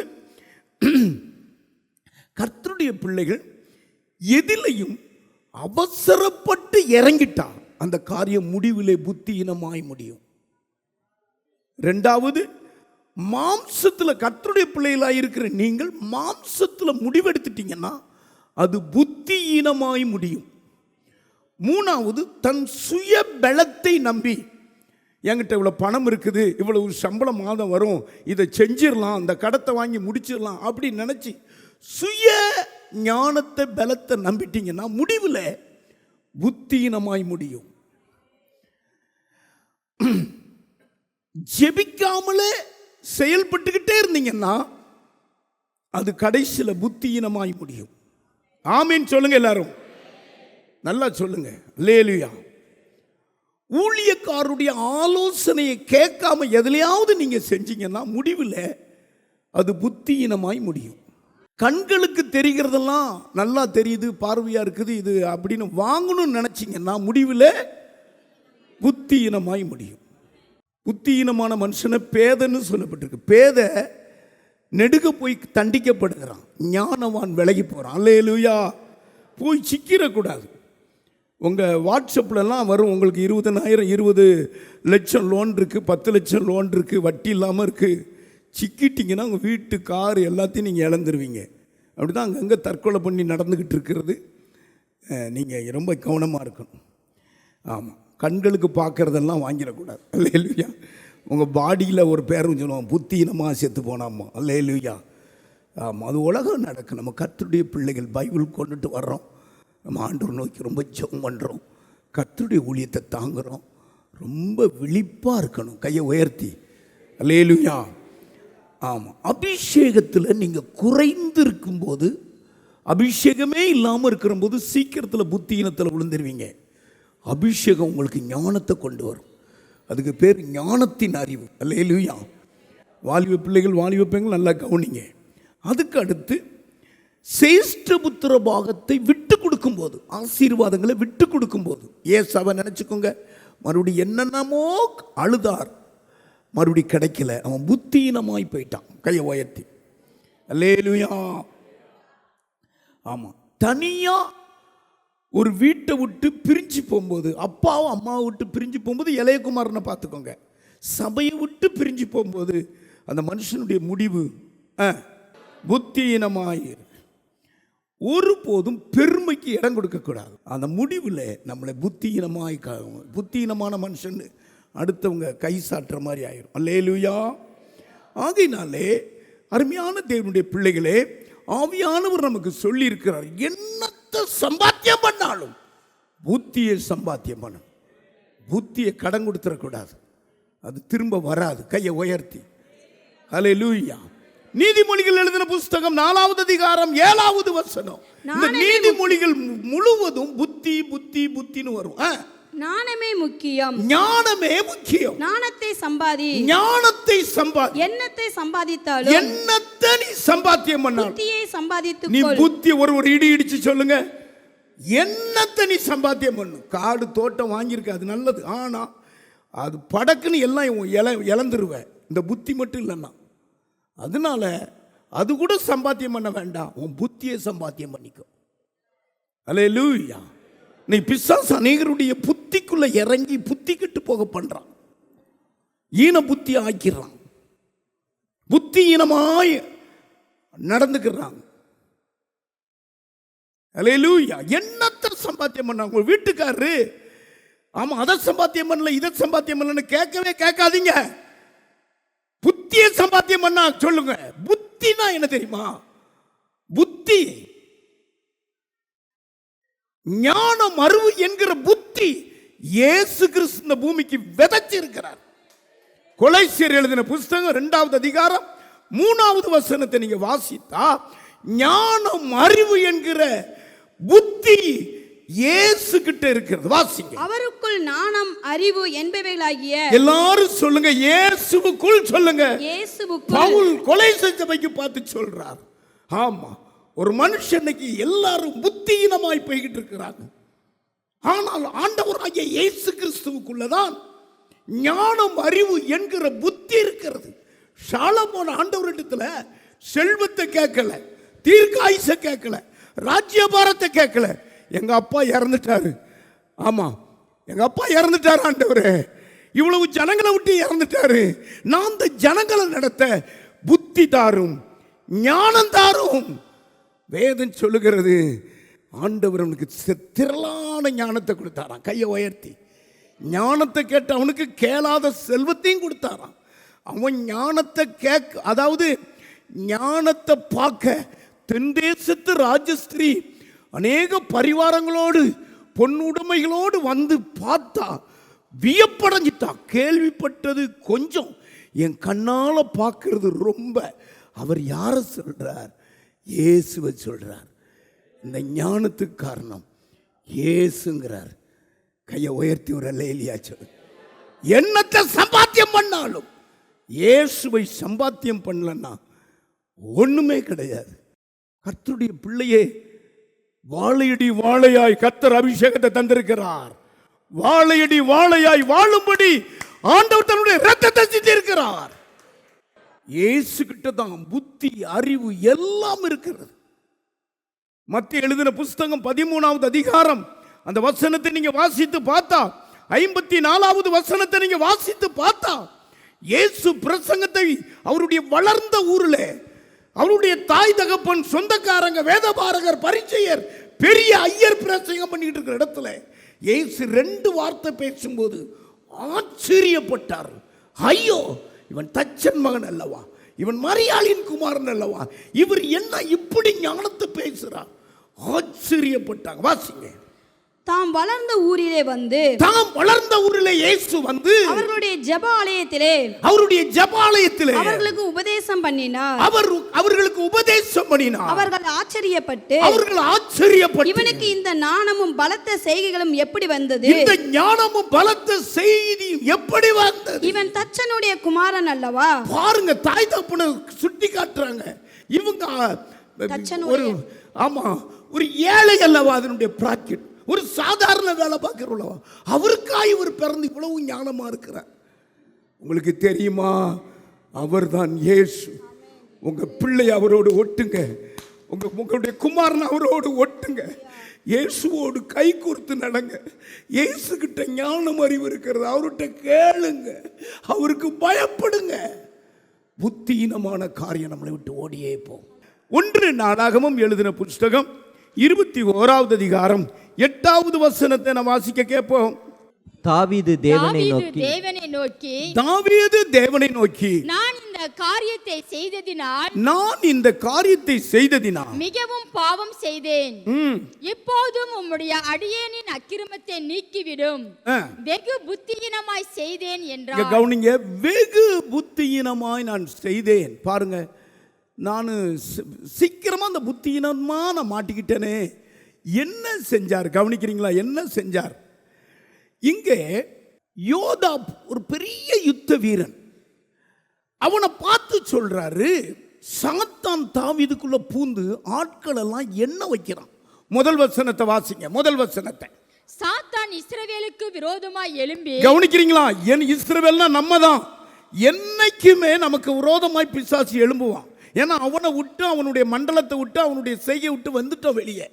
கர்த்தருடைய பிள்ளைகள் எதிலையும் அவசரப்பட்டு இறங்கிட்டா அந்த காரியம் முடிவிலே புத்தியினமாய் முடியும். 2வது, மாம்சத்தில் கர்த்தருடைய பிள்ளைகளாக இருக்கிற நீங்கள் மாம்சத்தில் முடிவெடுத்துட்டீங்கன்னா அது புத்தியீனமாய் முடியும். 3வது, தன் சுய பலத்தை நம்பி என்கிட்ட இவ்வளோ பணம் இருக்குது, இவ்வளவு சம்பளம் மாதம் வரும், இதை செஞ்சிடலாம், அந்த கடத்தை வாங்கி முடிச்சிடலாம் அப்படி நினச்சி சுய ஞானத்தை பலத்தை நம்பிட்டீங்கன்னா முடிவில் புத்தியீனமாய் முடியும். ஜெபிக்காமலே செயல்பட்டுக்கிட்டே இருந்தீங்கன்னா அது கடைசியில் புத்தியீனமாய் முடியும். ஆமீன் சொல்லுங்க எல்லாரும், நல்லா சொல்லுங்க. அல்லேலூயா. ஊழியக்காரருடைய ஆலோசனையை கேட்காம எதுலையாவது நீங்க செஞ்சீங்கன்னா முடிவில் அது புத்தியீனமாய் முடியும். கண்களுக்கு தெரிகிறதெல்லாம் நல்லா தெரியுது, பார்வையா இருக்குது, இது அப்படின்னு வாங்கணும்னு நினைச்சீங்கன்னா முடிவில் புத்தியீனமாய் முடியும். புத்தியீனமான மனுஷனை பேதன்னு சொல்லப்பட்டிருக்கு. பேத நெடுக போய் தண்டிக்கப்படுகிறான், ஞானவான் விலகி போகிறான். அல்லேலூயா. போய் சிக்கிடக்கூடாது. உங்கள் வாட்ஸ்அப்லலாம் வரும், உங்களுக்கு 20,000 20 லட்சம் லோன் இருக்குது, 10 லட்சம் லோன் இருக்குது, வட்டி இல்லாமல் இருக்குது. சிக்கிட்டிங்கன்னா உங்கள் வீட்டு கார் எல்லாத்தையும் நீங்கள் இழந்துருவீங்க. அப்படி தான் அங்கங்கே தற்கொலை பண்ணி நடந்துக்கிட்டு இருக்கிறது. நீங்கள் ரொம்ப கவனமாக இருக்கணும். ஆமாம், கண்களுக்கு பார்க்குறதெல்லாம் வாங்கிடக்கூடாது. அல்லேலூயா. உங்கள் பாடியில் ஒரு பேரும் சொல்லுவோம், புத்தியினமாக செத்து போனாமா. அல்லேலூயா. ஆமாம், அது உலகம் நடக்கும். நம்ம கர்த்தருடைய பிள்ளைகள் பைபிள் கொண்டுட்டு வர்றோம், நம்ம ஆண்டவர் நோக்கி ரொம்ப ஜெபம் பண்ணுறோம், கர்த்தருடைய ஊழியத்தை தாங்குகிறோம். ரொம்ப விழிப்பாக இருக்கணும், கையை உயர்த்தி. அல்லேலூயா. ஆமாம், அபிஷேகத்தில் நீங்கள் குறைந்து இருக்கும்போது, அபிஷேகமே இல்லாமல் இருக்கிறபோது சீக்கிரத்தில் புத்தியினத்தில் விழுந்துருவீங்க. அபிஷேகம் உங்களுக்கு ஞானத்தை கொண்டு வரும். அதுக்கு பேர் ஞானத்தின் அறிவு. அல்லேலூயா. வாலிப பிள்ளைகள், வாலிப பெண்கள் நல்லா கவனிங்க. அதுக்கு அடுத்து சேஷ்டபுத்திர பாகத்தை விட்டு கொடுக்கும்போது, ஆசீர்வாதங்களை விட்டு கொடுக்கும்போது, ஏசாவை நினச்சிக்கோங்க, மறுபடியும் என்னென்னமோ அழுதார், மறுபடி கிடைக்கல, அவன் புத்தியீனமாய் போயிட்டான். கையை உயர்த்தி. அல்லேலூயா. ஆமாம், தனியாக ஒரு வீட்டை விட்டு பிரிஞ்சு போகும்போது, அப்பாவும் அம்மாவை விட்டு பிரிஞ்சு போகும்போது இளையகுமாரனை பார்த்துக்கோங்க. சபையை விட்டு பிரிஞ்சு போகும்போது அந்த மனுஷனுடைய முடிவு புத்தியீனமாய். ஒருபோதும் பெருமைக்கு இடம் கொடுக்கக்கூடாது. அந்த முடிவில் நம்மளை புத்தியீனமான மனுஷன் அடுத்தவங்க கை சாட்டுற மாதிரி ஆயிரும். அல்லேலூயா. ஆகையினாலே அருமையான தேவனுடைய பிள்ளைகளே, ஆவியானவர் நமக்கு சொல்லி இருக்கிறார், என்னத்தை சம்பாத்தியம் பண்ணாலும் புத்தியை சம்பாத்தியம் பண்ணணும். புத்தியை கடன் கொடுத்துடக்கூடாது, அது திரும்ப வராது. கையை உயர்த்தி. அல்லேலூயா. நீதிமொழிகள் எழுதின புஸ்தகம் 4வது அதிகாரம் 7வது வசனம். இந்த நீதிமொழிகள் முழுவதும் புத்தி புத்தி புத்தின்னு வரும். ஞானமே முக்கியம், ஞானமே முக்கியம். ஞானத்தை சம்பாதி, ஞானத்தை சம்பாதி. எண்ணத்தை சம்பாதித்தாலும், எண்ணத்தை நீ சம்பாத்தியம் பண்ணாலும், புத்தியை சம்பாதித்து நீ புத்தி ஒரு இடி இடிச்சு சொல்லுங்க, எண்ணத்தை நீ சம்பாத்தியம் பண்ணு. காடு தோட்டம் வாங்கியிருக்க, அது நல்லது. ஆனா அது படக்குன்னு எல்லாம் இழந்துருவேன், இந்த புத்தி மட்டும் இல்லைன்னா. அதனால அது கூட சம்பாத்தியம் பண்ண வேண்டாம், உன் புத்தியை சம்பாத்தியம் பண்ணிக்கோ. அல்லேலூயா. நீ பிசாசு அநேகருடைய புத்திக்குள்ள இறங்கி புத்தி கெட்டு போக பண்றான், ஈன புத்தி ஆக்கிறான், புத்தியீனமாய் நடந்துக்கிறாங்க. அல்லேலூயா. எண்ணத்தை சம்பாத்தியம் பண்ண, உங்க வீட்டுக்காரரு ஆமா அதை சம்பாத்தியம் பண்ணல இதை சம்பாத்தியம் பண்ணலன்னு கேட்கவே கேட்காதீங்க. புத்தியை சம்பாத்தியம் பண்ணா சொல்லுங்க. புத்தினா என்ன தெரியுமா? புத்தி, ஞானம், அறிவு என்கிற புத்தி இயேசு கிறிஸ்து இந்த பூமிக்கு விதைச்சிருக்கிறார். கொலைசியர் எழுதின புஸ்தகம் 2வது அதிகாரம் 3வது வசனத்தை நீங்க வாசித்தா, ஞானம், அறிவு என்கிற புத்தி இயேசு கிட்ட இருக்கிறது. வாசிங்க. அவருக்குள் ஞானம் அறிவு என்பவைகளாகிய எல்லாரும் சொல்லுங்க, இயேசுவுக்குள் சொல்லுங்க. இயேசுவுக்குள். பவுல் கொலை செஞ்சவைக்கு பார்த்து சொல்றார். ஆமா, ஒரு மனுஷனுக்கு எல்லாரும் புத்தியீனமாய் போய்கிட்டு இருக்கிறாங்க. ஆனால் ஆண்டவராகிய இயேசு கிறிஸ்துவுக்குள்ளதான் ஞானம், அறிவு என்கிற புத்தி இருக்கிறது. சாலமோன் ஆண்டவரிடத்துல செல்வத்தை கேட்கல, தீர்க்காயுசை கேட்கல, ராஜ்யபாரத்தை கேட்கல. எங்க அப்பா இறந்துட்டாரு. ஆமா, எங்க அப்பா இறந்துட்டாரு ஆண்டவரே, இவ்வளவு ஜனங்களை விட்டு இறந்துட்டாரு, நான் இந்த ஜனங்களை நடத்த புத்தி தாரும், ஞானம் தாரும். வேதம் சொல்லுகிறது, ஆண்டவர் அவனுக்கு திரளான ஞானத்தை கொடுத்தாராம். கையை உயர்த்தி ஞானத்தை கேட்டு அவனுக்கு கேளாத செல்வத்தையும் கொடுத்தாராம். அவன் ஞானத்தை அதாவது ஞானத்தை பார்க்க தென்தேசத்து ராஜஸ்திரீ அநேக பரிவாரங்களோடு பொன்னுடைமைகளோடு வந்து பார்த்தா, வியப்படைஞ்சிட்டா. கேள்விப்பட்டது கொஞ்சம், என் கண்ணால பார்க்கறது ரொம்ப. அவர் யாரை சொல்றார்? இயேசுவை சொல்றார். இந்த ஞானத்துக்கு காரணம் இயேசுங்கிறார். கையை உயர்த்தி ஒரு அல்லேலூயா சொல்லு. என்னத்தை சம்பாத்தியம் பண்ணாலும் இயேசுவை சம்பாத்தியம் பண்ணலன்னா ஒண்ணுமே கிடையாது. கர்த்தருடைய பிள்ளையே, வாழையடி வாழையாய் கர்த்தர் அபிஷேகத்தை தந்திருக்கிறார். வாழையடி வாழையாய் வாழும்படி ஆண்டவர் தன்னுடைய இரத்தத்தை சிந்திருக்கிறார். இயேசு கிட்ட தான் புத்தி, அறிவு எல்லாம் இருக்கிறது. மத்திய எழுதின புஸ்தகம் 13வது அதிகாரம் அந்த வசனத்தை நீங்க வாசித்து பார்த்தா, 54வது வசனத்தை நீங்க வாசித்து பார்த்தா, இயேசு பிரசங்கத்தை அவருடைய வளர்ந்த ஊரில் அவருடைய தாய் தகப்பன், சொந்தக்காரங்க, வேதபாரகர், பரிச்சையர், பெரிய ஐயர் பிரசங்கம் பண்ணிட்டு இருக்கிற இடத்துல இயேசு 2 வார்த்தை பேசும்போது ஆச்சரியப்பட்டார். ஐயோ, இவன் தச்சன் மகன் அல்லவா, இவன் மரியாளின் குமாரன் அல்லவா, இவர் என்ன இப்படி ஞானத்தை பேசுறார்? ஆச்சரியப்பட்டாங்க. வாசிங்க. தாம் வளர்ந்த ஊரிலே வந்து, தாம் வளர்ந்த ஊரிலே இயேசு வந்து அவர்களுடைய ஜெப ஆலயத்திலே அவர்களுக்கு உபதேசம் பண்ணினார். அவர்களுக்கு உபதேசம் பண்ணினார். அவர்கள் ஆச்சரியப்பட்டு இவனுக்கு இந்த ஞானமும் பலத்த செய்கைகளும் எப்படி வந்தது? இந்த ஞானமும் பலத்த செய்தியும் எப்படி வந்தது? இவன் தச்சனுடைய குமாரன் அல்லவா? பாருங்க, தாய் தகப்பனை சுட்டி காட்டுறாங்க. இவங்க ஒரு ஆமா ஒரு ஏழை அல்லவா, அதனுடைய பிராக்கெட் ஒரு சாதாரண வேலை பார்க்கிறவளவா, அவருக்கா இவர் பிறந்து இவ்வளவு ஞானமா இருக்கிறார். உங்களுக்கு தெரியுமா, அவர்தான் இயேசு. உங்க பிள்ளை அவரோடு ஒட்டுங்க, உங்களுடைய குமாரன் அவரோடு ஒட்டுங்க, இயேசுவோடு கை கோர்த்து நடங்க. இயேசு கிட்ட ஞானம், அறிவு இருக்கிறது, அவர்கிட்ட கேளுங்க, அவருக்கு பயப்படுங்க. புத்தியீனமான காரியம் நம்மளை விட்டு ஓடியே போ. 1 நாளாகமும் எழுதின புஸ்தகம் 21வது அதிகாரம் 8வது வசனத்தை நாம் வாசிக்க கேட்போம். தாவீது தேவனை நோக்கி நான் இந்த காரியத்தை செய்ததினால் மிகவும் பாவம் செய்தேன். இப்போதும் உம்முடைய அடியேனின் அக்கிரமத்தை நீக்கிவிடும். வெகு புத்தியீனமாய் செய்தேன் என்றார். கவனிங்க, வெகு புத்தியீனமாய் நான் செய்தேன். பாருங்க, நான் சீக்கிரமா அந்த புத்தியீனமா நான் மாட்டிக்கிட்டேனே. என்ன செஞ்சார் கவனிக்கிறீங்களா? என்ன செஞ்சார்? இங்கே யோதா ஒரு பெரிய யுத்த வீரன், அவனை பார்த்து சொல்றாரு, சாத்தான் தாவீதுக்குள்ள பூந்து ஆட்கள் எல்லாம் என்ன வைக்கிறான். முதல் வசனத்தை வாசிங்க. முதல் வசனத்தை. சாத்தான் இஸ்ரவேலுக்கு விரோதமாய் எழும்பி, கவனிக்கிறீங்களா? இஸ்ரவேல்னா நம்ம தான். என்னைக்குமே நமக்கு விரோதமாய் பிசாசு எழும்புவான். ஏன்னா அவனை விட்டு, அவனுடைய மண்டலத்தை விட்டு, அவனுடைய செய்கை விட்டு வந்துட்டோம் வெளியே.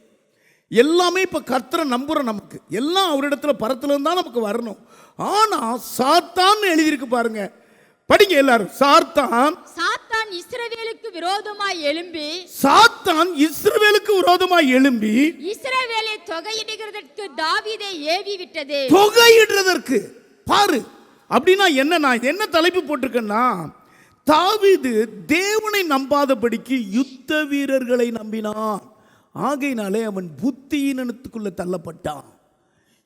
எல்லாமே இப்ப கர்த்தரை நம்புறோம், நமக்கு எல்லாம் அவரிடத்துல பரத்துல இருந்தா நமக்கு வரணும். ஆனா சாத்தான் எழுதியிருக்கு பாருங்க, படிங்க எல்லாரும். சாத்தான் இஸ்ரவேலுக்கு விரோதமாய் எழும்பி சாத்தான் இஸ்ரவேலுக்கு விரோதமாய் எழும்பி இஸ்ரவேலை தொகையிடுகிறதற்கு தாவீதை ஏவி விட்டது. தொகையிடுறதற்கு பாரு. அப்படின்னா என்ன, நான் என்ன தலைப்பு போட்டிருக்கேன்னா, தாவீது தேவனை நம்பாதபடிக்கு யுத்த வீரர்களை நம்பினான், ஆகையினாலே அவன் புத்தியினத்துக்குள்ள தள்ளப்பட்டான்.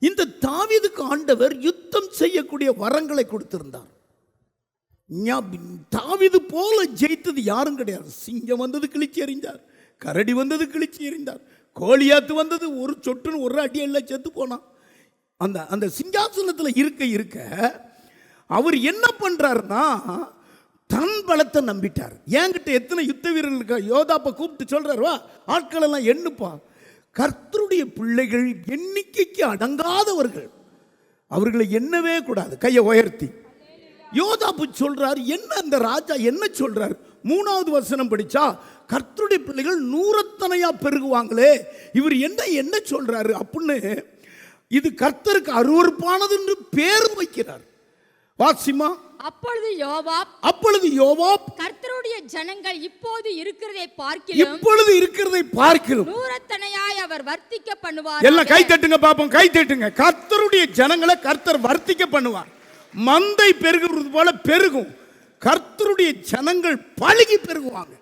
இந்த தாவீதுக்கு ஆண்டவர் யுத்தம் செய்யக்கூடிய வரங்களை கொடுத்திருந்தார். தாவீது போல ஜெயித்தது யாரும் கிடையாது. சிங்கம் வந்தது கிழிச்சி எறிந்தார், கரடி வந்தது கிழிச்சி எறிந்தார், கோலியாத்து வந்தது ஒரு சொட்டுன்னு ஒரு அடி எல்லாம் செத்து போனான். அந்த அந்த சிங்காசனத்தில் இருக்க இருக்க அவர் என்ன பண்றாருன்னா தன் பலத்தை நம்பிட்டார். என்கிட்ட எத்தனை யுத்த வீரர்கள் இருக்கா, யோதாப்பை கூப்பிட்டு சொல்றாரு, வா ஆட்கள் எல்லாம் எண்ணுப்பா. கர்த்தருடைய பிள்ளைகள் எண்ணிக்கைக்கு அடங்காதவர்கள், அவர்களை எண்ணவே கூடாது. கையை உயர்த்தி யோதாப்பு சொல்றாரு. என்ன அந்த ராஜா என்ன சொல்றாரு? 3வது வசனம் படிச்சா, கர்த்தருடைய பிள்ளைகள் நூறத்தனையா பெருகுவாங்களே, இவர் என்ன சொல்றாரு அப்படின்னு இது கர்த்தருக்கு அருவருப்பானது என்று பேர் வைக்கிறார். வாசிமா. அப்பொழுது யோவாப் கர்த்தருடைய ஜனங்கள் இப்போது இருக்கிறதை பார்க்கிலும் நூறத்தனையாய் அவர் வர்த்திக்க பண்ணுவார். எல்லாம் கை தட்டுங்க பாப்போம், கை தட்டுங்க. கர்த்தருடைய ஜனங்களை கர்த்தர் வர்த்திக்க பண்ணுவார். மந்தை பெருகுறது போல பெருகும். கர்த்தருடைய ஜனங்கள் பழுகி பெருகுவாங்க.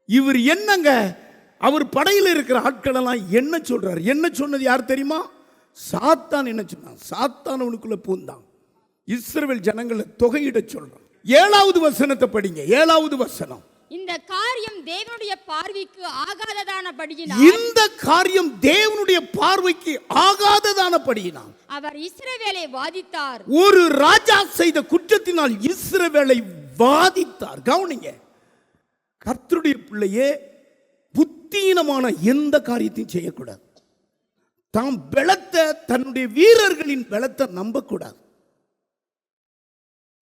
இவர் என்னங்க, அவர் படையில் இருக்கிற ஆட்கள் எல்லாம் என்ன சொல்றாரு? என்ன சொன்னது யார் தெரியுமா? சாத்தான் என்ன சொன்னான்? சாத்தான் அவனுக்குள்ள பூந்தான். இஸ்ரவேல் ஜனங்களை தொகையிட சொல்றான். 7வது வசனத்தை படிங்க. 7வது வசனம். இந்த காரியம் தேவனுடைய பார்வைக்கு ஆகாததானபடியினால், இந்த காரியம் தேவனுடைய பார்வைக்கு ஆகாததானபடியினால் அவர் இஸ்ரவேலை வாதித்தார். ஒரு ராஜா செய்த குற்றத்தினால் இஸ்ரவேலை வாதித்தார். கவனிங்க, கர்த்தருடைய பிள்ளையே புத்தீனமான எந்த காரியத்தையும் செய்யக்கூடாது. தாம் பலத்தை, தன்னுடைய வீரர்களின் பலத்தை நம்பக்கூடாது.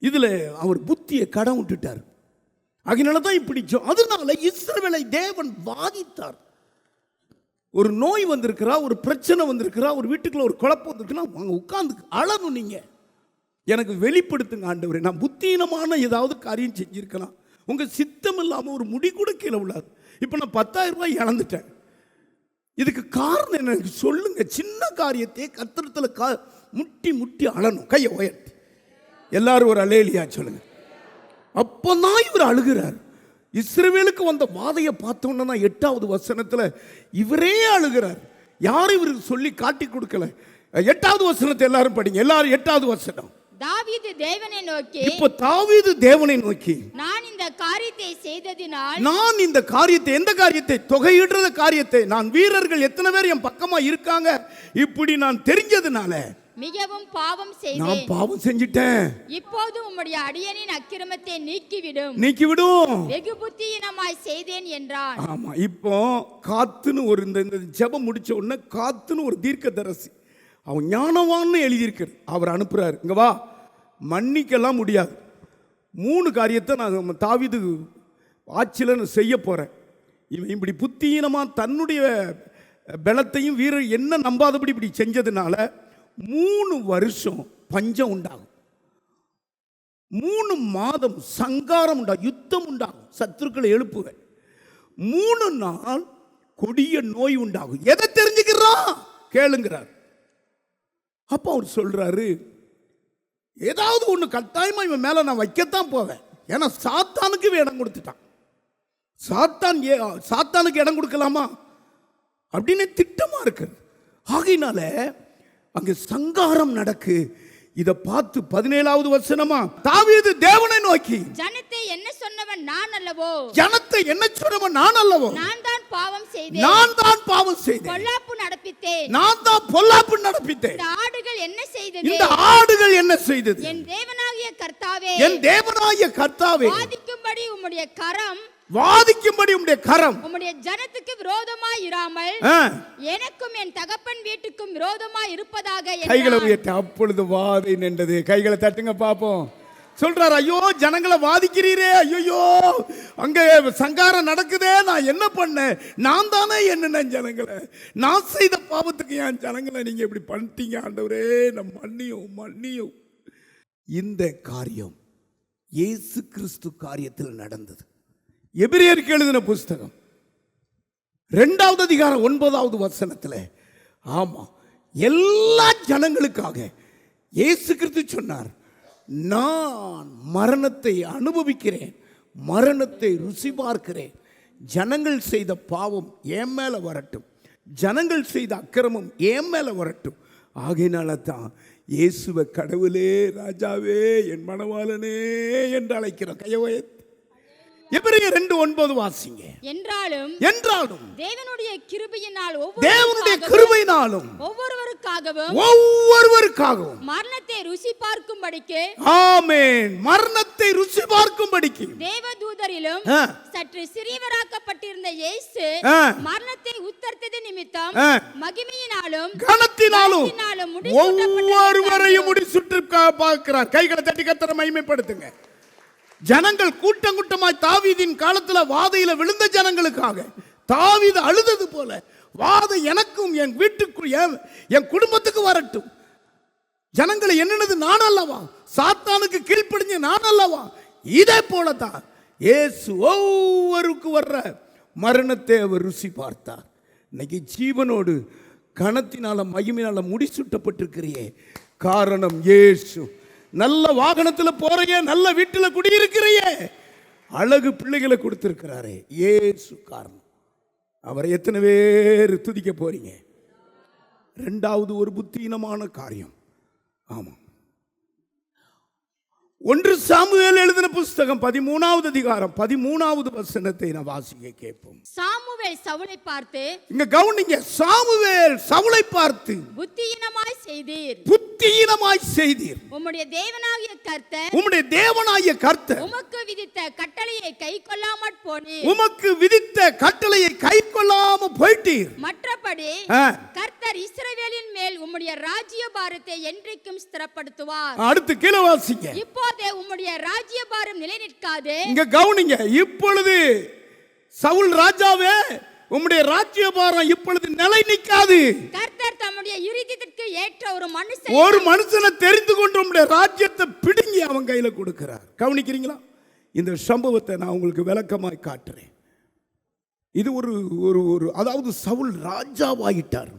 இதுல அவர் புத்தியை கடன் விட்டுட்டார். அதனாலதான் இப்படி. அதனால இஸ்ரவேலை தேவன் வாதித்தார். ஒரு நோய் வந்திருக்கிறா, ஒரு பிரச்சனை வந்திருக்கிறா, ஒரு வீட்டுக்குள்ள ஒரு குழப்பம் வந்திருக்குன்னா வாங்க உட்கார்ந்து அழணும். நீங்க எனக்கு வெளிப்படுத்துங்க ஆண்டவரே, நான் புத்தீனமான ஏதாவது காரியம் செஞ்சிருக்கலாம், உங்க சித்தம் இல்லாம ஒரு முடி கூட கீழே விழாது. இப்ப நான் 10,000 ரூபாய் இழந்துட்டேன், இதுக்கு காரணம் என்ன எனக்கு சொல்லுங்க. சின்ன காரியத்தை கத்திரத்துல முட்டி முட்டி அழணும். கையை உயர்த்தி எல்லாரும் ஒரு அல்லேலியா சொல்லுங்க. அப்பதான் இவர் அழுகிறார். இஸ்ரவேலுக்கு வந்த வாதையை பார்த்தோன்னா 8வது வசனத்துல இவரே அழுகிறார். யாரும் இவருக்கு சொல்லி காட்டி கொடுக்கல. 8வது வசனத்தை எல்லாரும் படிங்க. எல்லாரும் 8வது வசனம். தாவீது தேவனை நோக்கி, இப்போ தாவீது தேவனை நோக்கி, நான் இந்த காரியத்தை செய்ததினால், நான் இந்த காரியத்தை, எந்த காரியத்தை? தொகையிடுற காரியத்தை, நான் வீரர்கள் எத்தனை பேர் என் பக்கமா இருக்காங்க இப்படி நான் தெரிஞ்சதுனால மிகவும் பாவம் செய்தேன். நான் பாவம் செஞ்சிட்டேன். இப்போது உம்முடைய அடியேனின் அக்கிரமத்தை நீக்கிவிடும், வெகு புத்தியினமாய் செய்தேன் என்றான். ஆமா, இப்போ காத்துன்னு ஒரு இந்த ஜெபம் முடிச்ச உடனே காத்துன்னு ஒரு தீர்க்கதரிசி, அவன் ஞானவான்னு எழுதியிருக்காரு, அவர் அனுப்புறாரு. இங்க வா, மன்னிக்கலாம் முடியாது. 3 காரியத்தை நான் தாவீது ஆட்சியில் செய்ய போறேன். இவன் இப்படி புத்தியீனமா தன்னுடைய பலத்தையும் வீரர் என்ன நம்பாதபடி இப்படி செஞ்சதுனால 3 வருஷம் பஞ்சம் உண்டாகும், 3 மாதம் சங்காரம் உண்டாகும், யுத்தம் உண்டாகும், சத்துருக்களை எழுப்புவேன், 3 நாள் கொடிய நோய் உண்டாகும். எதை தெரிஞ்சுக்கிறான் கேளுங்கிறார். அப்ப அவர் சொல்றாரு, ஏதாவது ஒண்ணு கட்டாயமா இவன் மேல நான் வைக்கத்தான் போவேன். ஏன்னா சாத்தானுக்கு இடம் கொடுத்துட்டான். சாத்தானுக்கு இடம் கொடுக்கலாமா அப்படின்னு திட்டமா இருக்கு. ஆகையினால அங்க சங்காரம் நடக்கு. இத பார்த்து 17வது வசனமா, தாவீது தேவனை நோக்கி, ஜனத்தை என்ன சொன்னவன் நான் அல்லவோ, ஜனத்தை என்ன சொன்னவன் நான் அல்லவோ, நான் தான் பாவம் செய்தேன், நான் தான் பாவம் செய்தேன், பொல்லாப்பு நடப்பித்தேன், நான் தான் பொல்லாப்பு நடப்பித்தேன். இந்த ஆடுகள் என்ன செய்தது, இந்த ஆடுகள் என்ன செய்தது? என் தேவனாகிய கர்த்தாவே, என் தேவனாகிய கர்த்தாவே, வாதிக்கும்படி உம்முடைய கரம், வாதிக்கும்படி உம்முடைய கரம் உம்முடைய ஜனத்துக்கு விரோதமாய் இராமல் எனக்கும் என் தகப்பன் வீட்டுக்கும் விரோதமாய் இருப்பதாக. கைகளை உயர்த்த. அப்பொழுது வாதை நின்றது. கைகளை தட்டுங்க பாப்போம். சொல்றாரு, ஐயோ ஜனங்களை வாதிக்கிறீரே, ஐயோ அங்க சங்காரம் நடக்குதே, நான் என்ன பண்ணேன்? நான் தானே என்ன ஜனங்களை, நான் செய்த பாவத்துக்கு என் ஜனங்களை நீங்க இப்படி பண்ணிட்டீங்க ஆண்டவரே, நம்ம மன்னியும். இந்த காரியம் இயேசு கிறிஸ்து காரியத்தில் நடந்தது. எபிரேயருக்கு எழுதின புஸ்தகம் 2வது அதிகாரம் 9வது வசனத்தில், ஆமா, எல்லா ஜனங்களுக்காக இயேசு கிறிஸ்து சொன்னார், நான் மரணத்தை அனுபவிக்கிறேன், மரணத்தை ருசி பார்க்கிறேன். ஜனங்கள் செய்த பாவம் என் மேல வரட்டும், ஜனங்கள் செய்த அக்கிரமம் என் மேல வரட்டும். ஆகையினால தான் இயேசுவை கடவுளே, ராஜாவே, என் மணவாளனே என்று அழைக்கிறோம். கையவே எபிரேயர் 2:9 வாசிங்க. என்றாலும் தேவனுடைய கிருபையினால் ஒவ்வொருவருக்காகவும் மரணத்தை ருசி பார்க்கும்படிக்கு, ஆமென், மரணத்தை ருசி பார்க்கும்படிக்கு தேவதூதரிலும் சற்று சிறியவராக்கப்பட்டிருந்த இயேசு மரணத்தை உத்தரித்தது நிமித்தம் மகிமையினாலும் கனத்தினாலும் ஒவ்வொருவரையும் முடிசூட்டி பார்க்கிறார். கைகளை தட்டி கர்த்தரை மகிமைப்படுத்துங்க. ஜனங்கள் கூட்டம் கூட்டமாய் தாவீதின் காலத்துல வாதையில விழுந்த ஜனங்களுக்காக தாவீது அழுதது போல வாதை எனக்கும் என் வீட்டுக்குள் என் குடும்பத்துக்கு வரட்டும். ஜனங்களை என்னது நான் அல்லவா, சாத்தானுக்கு கீழ்ப்படிஞ்ச நான் அல்லவா. இதே போலதான் இயேசு ஒவ்வொருக்கு வர்ற மரணத்தை அவர் ருசி பார்த்தார். இன்னைக்கு ஜீவனோடு கனத்தினால மகிமையினால முடிசூட்டப்பட்டிருக்கிறியே, காரணம் இயேசு. நல்ல வாகனத்தில் போறையே, நல்ல வீட்டில் குடியிருக்கிறையே, அழகு பிள்ளைகளை கொடுத்திருக்கிறாரே, இயேசு காரணம். அவரை எத்தனை பேர் துதிக்க போறீங்க? 2வது ஒரு புத்தீனமான காரியம். ஆமாம், 1 சாமுவேல் எழுதின புஸ்தகம் 13வது அதிகாரம் 13வது வசனத்தை நான் வாசிக்க கேட்போம். சாமுவேல் சவுலை பார்த்து, இங்க கவனிங்க, சாமுவேல் சவுலை பார்த்து புத்தியீனமாய் செய்தீர், உம்முடைய தேவனாகிய கர்த்தர் உமக்கு விதித்த கட்டளையை கைக்கொள்ளாம போயிட்டீர். மற்றபடி கர்த்தர் இஸ்ரவேலின் மேல் உம்முடைய ராஜ்யபாரத்தை என்றைக்கும் ஸ்திரப்படுத்துவார். அடுத்து கீழே வாசிங்க. இப்போதே உம்முடைய ராஜ்யபாரம் நிலை நிற்காது. இங்க கவனிங்க, இப்பொழுது சவுல் ராஜாவே, உம்முடைய ராஜ்யபாரம் இப்பொழுது நிலை நிற்காது. கர்த்தர் தம்முடைய இருதயத்திற்கு ஏற்ற ஒரு மனுஷனை தெரிந்து கொண்டு உம்முடைய ராஜ்யத்தை பிடுங்கி அவன் கையில கொடுக்கிறார். கவனிக்கிறீங்களா? இந்த சம்பவத்தை நான் உங்களுக்கு விளக்கமாய் காட்டுறேன். இது ஒரு ஒரு அதாவது சவுல் ராஜாவாகிட்டார்.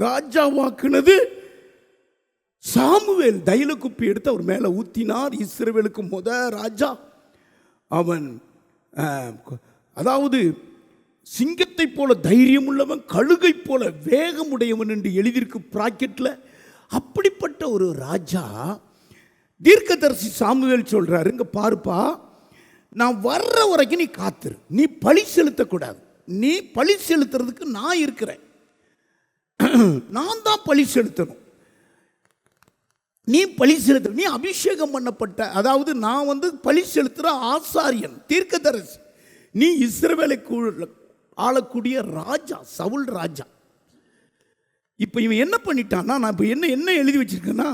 ராஜாவாக்குனது சாமுவேல் தைல குப்பி எடுத்து அவர் மேல ஊத்தினார். இஸ்ரவேலுக்கு ராஜா அவன், அதாவது சிங்கத்தை போல தைரியம் உள்ளவன், கழுகை போல வேகமுடையவன் என்று எழுதியிருக்கு பிராக்கெட்ல. அப்படிப்பட்ட ஒரு ராஜா தீர்க்கதரிசி சாமுவேல் சொல்றாரு, இங்க பாருப்பா, நான் வர்ற வரைக்கும் நீ காத்துரு, நீ பழி செலுத்தக்கூடாது. நீ பழி செலுத்துறதுக்கு நான் இருக்கிறேன், நான் தான் பழி செலுத்தணும். நீ பழி செலுத்த, நீ அபிஷேகம் பண்ணப்பட்ட, அதாவது நான் பழி செலுத்துற ஆசாரியன், தீர்க்கதரிசி. நீ இஸ்ரவேலை ஆளக்கூடிய ராஜா, சவுல் ராஜா. இப்ப இவன் என்ன பண்ணிட்டான்னா, நான் இப்ப என்ன எழுதி வச்சிருக்கேன்னா,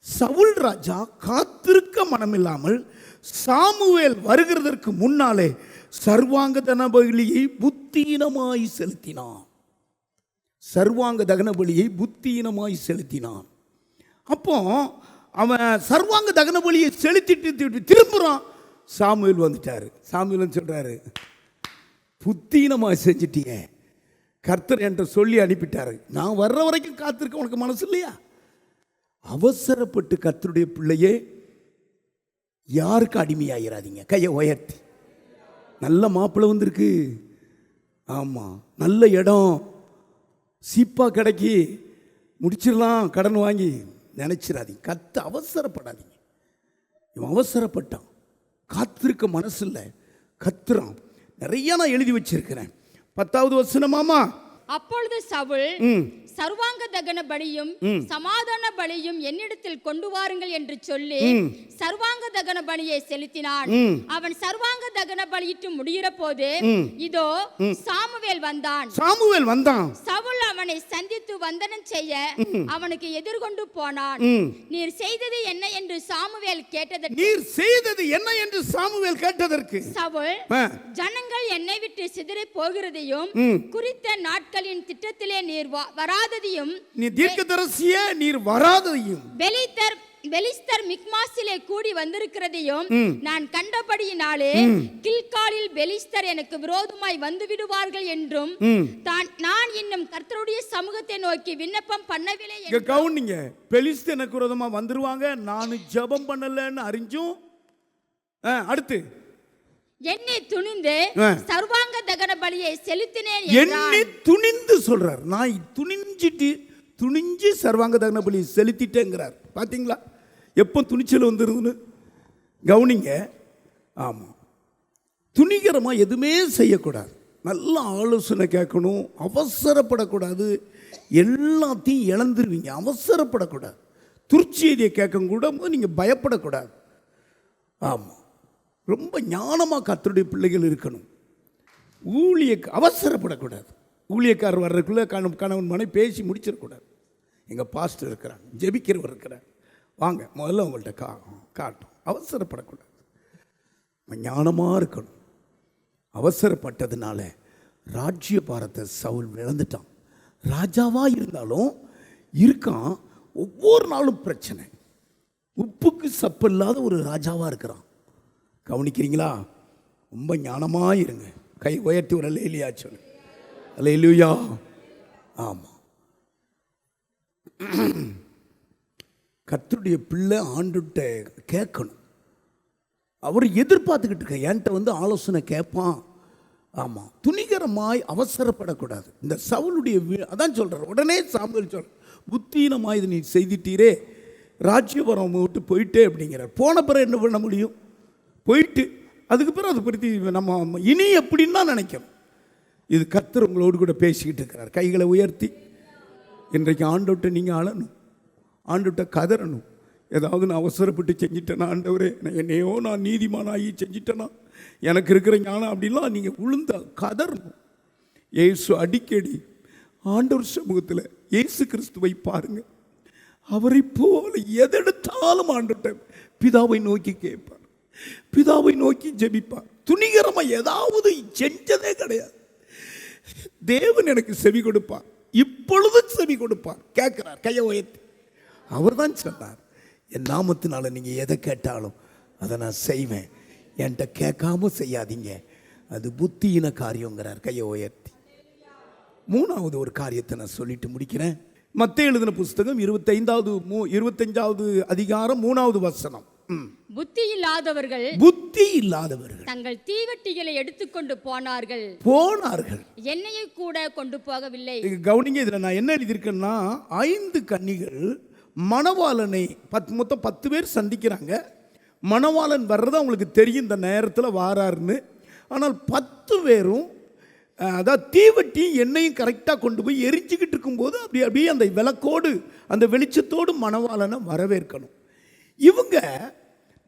சவுல் ராஜா காத்திருக்க மனமில்லாமல் சாமுவேல் வருகிறதற்கு முன்னாலே சர்வாங்க தகன பலியை புத்தீனமாய் செலுத்தினான். சர்வாங்க தகன பலியை புத்தீனமாய் செலுத்தினான். அப்போ அவன் சர்வாங்க தகன பலியை செலுத்திட்டு திரும்புறான். சாமுவேல் வந்துட்டாரு. சாமுவேல் சொல்றாரு, புத்தீனமாய் செஞ்சிட்டீங்க, கர்த்தர் என்ற சொல்லி அனுப்பிட்டாரு, நான் வர்ற வரைக்கும் காத்திருக்க உனக்கு மனசு இல்லையா? அவசரப்பட்டு கர்த்தருடைய பிள்ளையே யாருக்கு அடிமையாகிறாதீங்க. கையை உயர்த்தி, நல்ல மாப்பிள்ளை வந்திருக்கு, ஆமா, நல்ல இடம், சீப்பா கிடைக்கி, முடிச்சிடலாம் கடன் வாங்கி நினைச்சிடாதீங்க. அவசரப்படாதீங்க. இவன் அவசரப்பட்டான், காத்திருக்க மனசு இல்லை, கத்துறான். நிறைய நான் எழுதி வச்சிருக்கிறேன். 10வது வசனமாமா. அப்பொழுது சவுல், சர்வாங்க தகன பலியும் சமாதான பலியும் என்னிடத்தில் கொண்டு வாருங்கள் என்று சொல்லி சர்வாங்க தகன பலியை செலுத்தினான். அவன் சர்வாங்க தகன பலியிட்டு முடிகிற போது இதோ சாமுவேல் வந்தான். சவுல் அவனை சந்தித்து வந்தனம் செய்ய அவனுக்கு எதிர்கொண்டு போனான். நீர் செய்தது என்ன என்று சாமுவேல் கேட்டதற்கு சவுல், ஜனங்கள் என்னை விட்டு சிதறி போகிறதையும் குறித்த நாட்களின் திட்டத்திலே நீர் வராததையும், நீ தீர்க்கதரிசியே நீர் வராததையும், பெலிஸ்தர் மிக்மாசிலே கூடி வந்திருக்கிறதையும் நான் கண்டபடியினாலே கில்காலில் பெலிஸ்தர் எனக்கு விரோதமாய் வந்து விடுவார்கள் என்றும் நான் இன்னும் கர்த்தருடைய சமூகத்தை நோக்கி விண்ணப்பம் பண்ணவில்லை இங்க கவுனிங்க. பெலிஸ்தர் எனக்கு விரோதமா வந்துருவாங்க, நான் ஜெபம் பண்ணலன்னு அறிஞ்சும் அடுத்து என்னை துணிந்து சர்வாங்க தகன பலியை செலுத்தினேன் என்னை துணிந்து சொல்றார். நான் துணிஞ்சு சர்வாங்க தகன பலியை செலுத்திட்டேங்கிறார். பாத்தீங்களா எப்போ துணிச்சல் வந்துருதுன்னு கவுனிங்க. ஆமாம், துணிகரமாக எதுவுமே செய்யக்கூடாது, நல்ல ஆலோசனை கேட்கணும், அவசரப்படக்கூடாது, எல்லாத்தையும் இழந்துருவீங்க. அவசரப்படக்கூடாது, துர்ச்செய்தியை கேட்க கூட நீங்கள் பயப்படக்கூடாது. ஆமாம், ரொம்ப ஞானமாக கர்த்தருடைய பிள்ளைகள் இருக்கணும். அவசரப்படக்கூடாது. ஊழியக்காரர் வர்றதுக்குள்ளே கணவன் மனைவி பேசி முடிச்சிடக்கூடாது. எங்கள் பாஸ்டர் இருக்கிறாங்க, ஜெபிக்கிறவர் இருக்கிறார், வாங்க முதல்ல உங்கள்கிட்ட காட்டும். அவசரப்படக்கூடாது, ஞானமாக இருக்கணும். அவசரப்பட்டதுனால ராஜ்ய பாரத்தை சவுல் இழந்துட்டான். ராஜாவாக இருந்தாலும் இருக்கான், ஒவ்வொரு நாளும் பிரச்சனை. உப்புக்கு சப்பு இல்லாத ஒரு ராஜாவாக இருக்கிறான். கவனிக்கிறீங்களா? ரொம்ப ஞானமாக இருங்க. கை உயர்த்தி ஒரு அல்லேலூயா சொல்லு. அல்லேலூயா. ஆமாம், கர்த்தருடைய பிள்ளை ஆண்டுகிட்ட கேட்கணும். அவர் எதிர்பார்த்துக்கிட்டு இருக்க என்கிட்ட வந்து ஆலோசனை கேட்பான். ஆமாம், துணிகரமாய் அவசரப்படக்கூடாது. இந்த சவுளுடைய அதான் சொல்கிறார். உடனே சாமுவேல் சொல்ற, புத்தீனமாய் இது நீ செய்துட்டீரே, ராஜ்யபுரம் விட்டு போயிட்டே அப்படிங்கிறார். போன பிறகு என்ன பண்ண முடியும்? போயிட்டு அதுக்கு பிறகு அதை பற்றி நம்ம இனி எப்படின்னா நினைக்கணும். இது கர்த்தர் உங்களோடு கூட பேசிக்கிட்டு இருக்கிறார். கைகளை உயர்த்தி இன்றைக்கு ஆண்டவர்கிட்ட நீங்கள் அழணும், ஆண்டவர்கிட்ட கதறணும். ஏதாவது நான் அவசரப்பட்டு செஞ்சிட்டேனா ஆண்டவரே, என்னையோ நான் நீதிமானாகி செஞ்சிட்டேனா, எனக்கு இருக்கிற ஞானம் அப்படின்லாம் நீங்கள் உளுந்தா கதறணும். இயேசு அடிக்கடி ஆண்டவர் சமூகத்தில் இயேசு கிறிஸ்துவை பாருங்க. அவரை போல எதெடுத்தாலும் ஆண்டவர்கிட்ட பிதாவை நோக்கி கேட்பார், பிதாவை நோக்கி ஜெபிப்பார். துணிகரமாக ஏதாவது செஞ்சதே கிடையாது. தேவன் எனக்கு செவி கொடுப்பார், இப்பொழுது செவி கொடுப்பார். கேட்கிறார் கையை உயர்த்தி. அவர் தான் சொன்னார், என் நாமத்தினால நீங்கள் எதை கேட்டாலும் அதை நான் செய்வேன், என்கிட்ட கேட்காம செய்யாதீங்க, அது புத்தியின காரியங்கிறார். கையை உயர்த்தி. மூணாவது ஒரு காரியத்தை நான் சொல்லிட்டு முடிக்கிறேன். மத்தேயு எழுதின புஸ்தகம் 25வது அதிகாரம் 3வது வசனம். புத்தி இல்லாதவர்கள் தங்கள் தீவட்டிகளை எடுத்துக்கொண்டு போனார்கள், என்னையை கூட கொண்டு போகவில்லை. கவனிங்க, இதில் நான் என்ன எழுதியிருக்கேன்னா, 5 கன்னிகள் மணவாளனை மொத்தம் 10 பேர் சந்திக்கிறாங்க. மணவாளன் வர்றது அவங்களுக்கு தெரியும், இந்த நேரத்தில் வாராருன்னு. ஆனால் 10 பேரும் அதாவது தீவட்டியும் எண்ணெயும் கரெக்டாக கொண்டு போய் எரிஞ்சிக்கிட்டு இருக்கும்போது அப்படியே அந்த விளக்கோடு அந்த வெளிச்சத்தோடு மணவாளனை வரவேற்கணும். இவங்க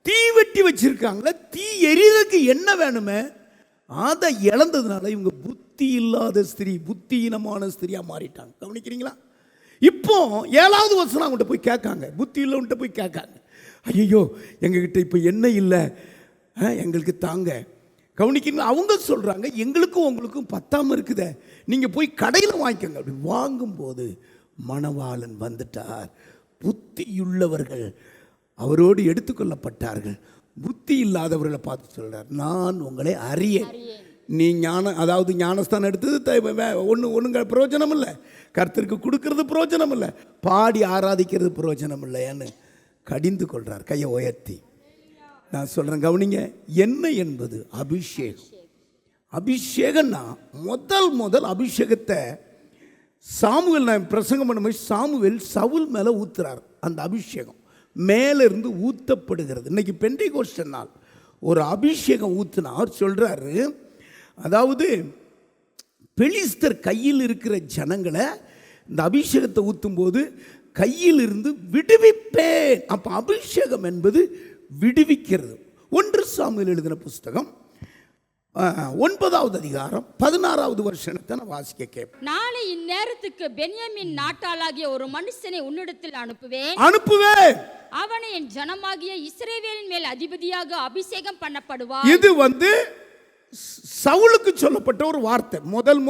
தீவட்டி வச்சிருக்காங்களே, தீ எரியறதுக்கு என்ன வேணுமே அதை இழந்ததுனால இவங்க புத்தி இல்லாத ஸ்திரீ, புத்தியினமான ஸ்திரியாக மாறிட்டாங்க. கவனிக்கிறீங்களா? இப்போ 7வது வசனம் அவங்கள்ட்ட போய் கேட்காங்க, புத்தி இல்லைன்ட்ட போய் கேட்காங்க, ஐயோ எங்ககிட்ட இப்போ எண்ணெய் இல்லை, எங்களுக்கு தாங்க. கவனிக்கிறீங்களா? அவங்க சொல்கிறாங்க, எங்களுக்கும் உங்களுக்கும் பத்தாமல் இருக்குதே, நீங்கள் போய் கடையில் வாங்கிக்கோங்க. அப்படி வாங்கும்போது மணவாளன் வந்துட்டார். புத்தியுள்ளவர்கள் அவரோடு எடுத்துக்கொள்ளப்பட்டார்கள். புத்தி இல்லாதவர்களை பார்த்து சொல்கிறார், நான் உங்களை அறியேன். நீ அதாவது ஞானஸ்தானம் எடுத்தது ஒன்றுங்க பிரயோஜனம் இல்லை, கர்த்தருக்கு கொடுக்கறது பிரயோஜனம் இல்லை, பாடி ஆராதிக்கிறது பிரயோஜனம் இல்லைன்னு கடிந்து கொள்கிறார். கையை உயர்த்தி நான் சொல்கிறேன், கவனிங்க. எண்ணெய் என்பது அபிஷேகம். அபிஷேகம்னா முதல் அபிஷேகத்தை சாமுவேல், நான் பிரசங்கம் பண்ணும்போது சாமுவேல் சவுல் மேலே ஊத்துறார். அந்த அபிஷேகம் மேலிருந்து ஊற்றப்படுகிறது. இன்னைக்கு பெண்டெகோஸ்தே நாள் ஒரு அபிஷேகம் ஊற்றுனா அவர் சொல்கிறாரு, அதாவது பெலிஸ்தர் கையில் இருக்கிற ஜனங்களை இந்த அபிஷேகத்தை ஊற்றும்போது கையில் இருந்து விடுவிப்பேன். அப்போ அபிஷேகம் என்பது விடுவிக்கிறது. 1 சாமுவேல் எழுதின புஸ்தகம் 9வது அதிகாரம் 16வது வசனத்தை நான் வாசிக்க கேட்பேன். நாளை இந்நேரத்துக்கு பென்யமீன் நாட்டாளாகிய ஒரு மனுஷனை உன்னிடத்தில் அனுப்புவேன், அவனை என் ஜனமாகிய இஸ்ரவேலின் மேல் அதிபதியாக அபிஷேகம் பண்ணப்படுவார். இது சவுலுக்கு சொல்லப்பட்ட ஒரு வார்த்தை. முதல்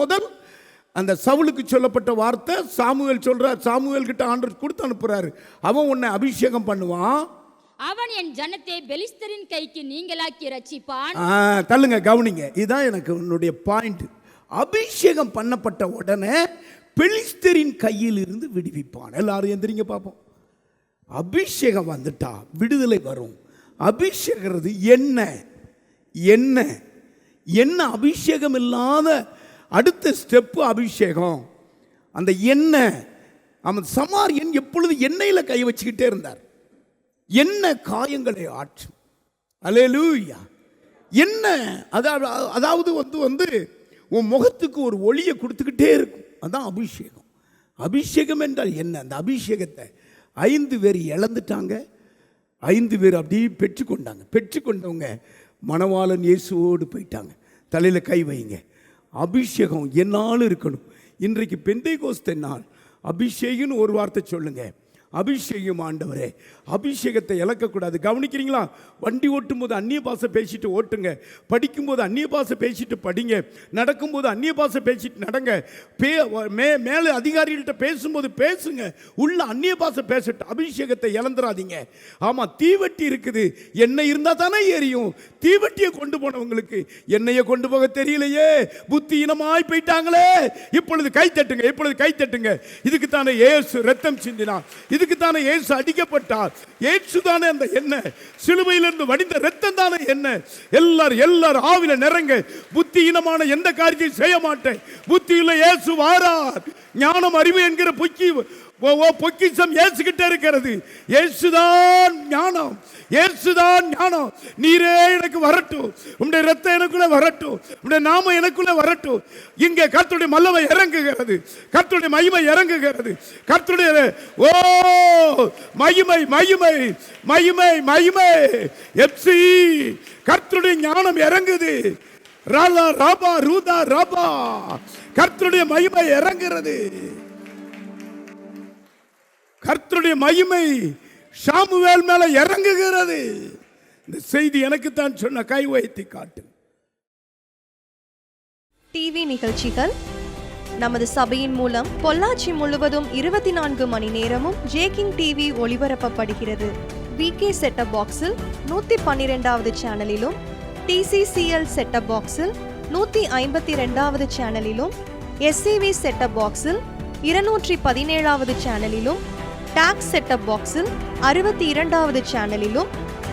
அந்த சவுலுக்கு சொல்லப்பட்ட வார்த்தை சாமுவேல் சொல்றார், சாமுவேல் கிட்ட ஆண்டவர் கொடுத்து அனுப்புறாரு, அவன் உன்னை அபிஷேகம் பண்ணுவான், அவன் என் ஜனத்தை பெலிஸ்தரின் கைக்கு நீங்களாக்கி ரட்சிப்பான். தள்ளுங்க, கவனிங்க, இதுதான் எனக்கு உன்னுடைய பாயிண்ட். அபிஷேகம் பண்ணப்பட்ட உடனே பெலிஸ்தரின் கையில் இருந்து விடுவிப்பான். எல்லாரும் எந்திரிங்க பார்ப்போம். அபிஷேகம் வந்துட்டா விடுதலை வரும். அபிஷேகிறது என்ன என்ன என்ன அபிஷேகம் இல்லாத அடுத்த ஸ்டெப்பு அபிஷேகம். அந்த எண்ணெய், அவன் சமாரியன் எப்பொழுது எண்ணெயில் கை வச்சுக்கிட்டே இருந்தார். எண்ணெய் காயங்களை ஆற்றும். அல்லேலூயா. எண்ணெய் அதாவது வந்து உன் முகத்துக்கு ஒரு ஒளியை கொடுத்துக்கிட்டே இருக்கும். அதான் அபிஷேகம். அபிஷேகம் என்றால் என்ன? அந்த அபிஷேகத்தை 5 பேர் இழந்துட்டாங்க, 5 பேர் அப்படியே பெற்றுக்கொண்டாங்க. பெற்றுக்கொண்டவங்க மணவாளன் இயேசுவோடு போயிட்டாங்க. தலையில் கை வைங்க. அபிஷேகம் என்னாலும் இருக்கணும். இன்றைக்கு பெந்தைகோஸ்தே நாள். அபிஷேகம்னு ஒரு வார்த்தை சொல்லுங்க. அபிஷேகம் ஆண்டவரே, அபிஷேகத்தை இழக்கக்கூடாது. கவனிக்கிறீங்களா? வண்டி ஓட்டும் போது அந்நிய பாஷை பேசிட்டு ஓட்டுங்க, படிக்கும்போது அந்நிய பாஷை பேசிட்டு படிங்க, நடக்கும்போது அந்நிய பாஷை பேசிட்டு நடங்க, மேலே அதிகாரிகள்கிட்ட பேசும்போது பேசுங்க, உள்ள அந்நிய பாஷை பேசிட்டு அபிஷேகத்தை இழந்துடாதீங்க. ஆமாம், தீவட்டி இருக்குது, எண்ணெய் இருந்தால் தானே எரியும். தீவட்டியை கொண்டு போனவங்களுக்கு எண்ணெயை கொண்டு போக தெரியலையே, புத்தியினமாய் போயிட்டாங்களே. இப்பொழுது கை தட்டுங்க, இப்பொழுது கை தட்டுங்க. இதுக்கு தானே இயேசு ரத்தம் சிந்தினார், இதுக்கு தானே இயேசு அடிக்கப்பட்டார். இயேசு தானே அந்த எண்ணெய், சிலுவையிலிருந்து வடிந்த ரத்தம் தானே எண்ணெய். எல்லாரும் ஆவில நிறங்க. புத்தியினமான எந்த காரியத்தையும் செய்ய மாட்டேன். புத்தியுள்ள இயேசு வாரார். ஞானம் அறிவு என்கிற பொக்கிஷம் இயேசுகிட்ட இருக்கிறது. இயேசுதான் ஞானம், இயேசுதான் ஞானம். நீரே எனக்கு வரட்டும், உம்முடைய ரத்தம் எனக்குள்ள வரட்டும், உம்முடைய நாமம் எனக்குள்ள வரட்டும். இங்கே கர்த்தருடைய மல்லமை இறங்குகிறது, கர்த்தருடைய மகிமை இறங்குகிறது. கர்த்தருடைய மகிமை மகிமை மகிமை மகிமை எப்சி கர்த்தருடைய ஞானம் இறங்குது. ராலா ராபா ரூதா ராபா கர்த்தருடைய மகிமை இறங்குகிறது. கர்த்தருடைய மகிமை சாமுவேல் மேல இறங்குகிறது. இந்த செய்தி எனக்கு தான் சொன்ன, கை வைத்து காட்டு. டிவி நிகழ்ச்சிகள் நமது சபையின் மூலம் பொள்ளாச்சி முழுவதும் 24 மணி நேரமும் ஜேகிங் டிவி ஒளிபரப்பப்படுகிறது. விகே செட்டப் பாக்ஸில் 112வது சேனலிலும், டிசிசிஎல் செட்டப் பாக்ஸில் 152வது சேனலிலும், எஸ்சிவி செட்டப் பாக்ஸில் 217வது சேனலிலும், டாக்ஸ் செட்டப் பாக்ஸில் 62வது சேனலிலும்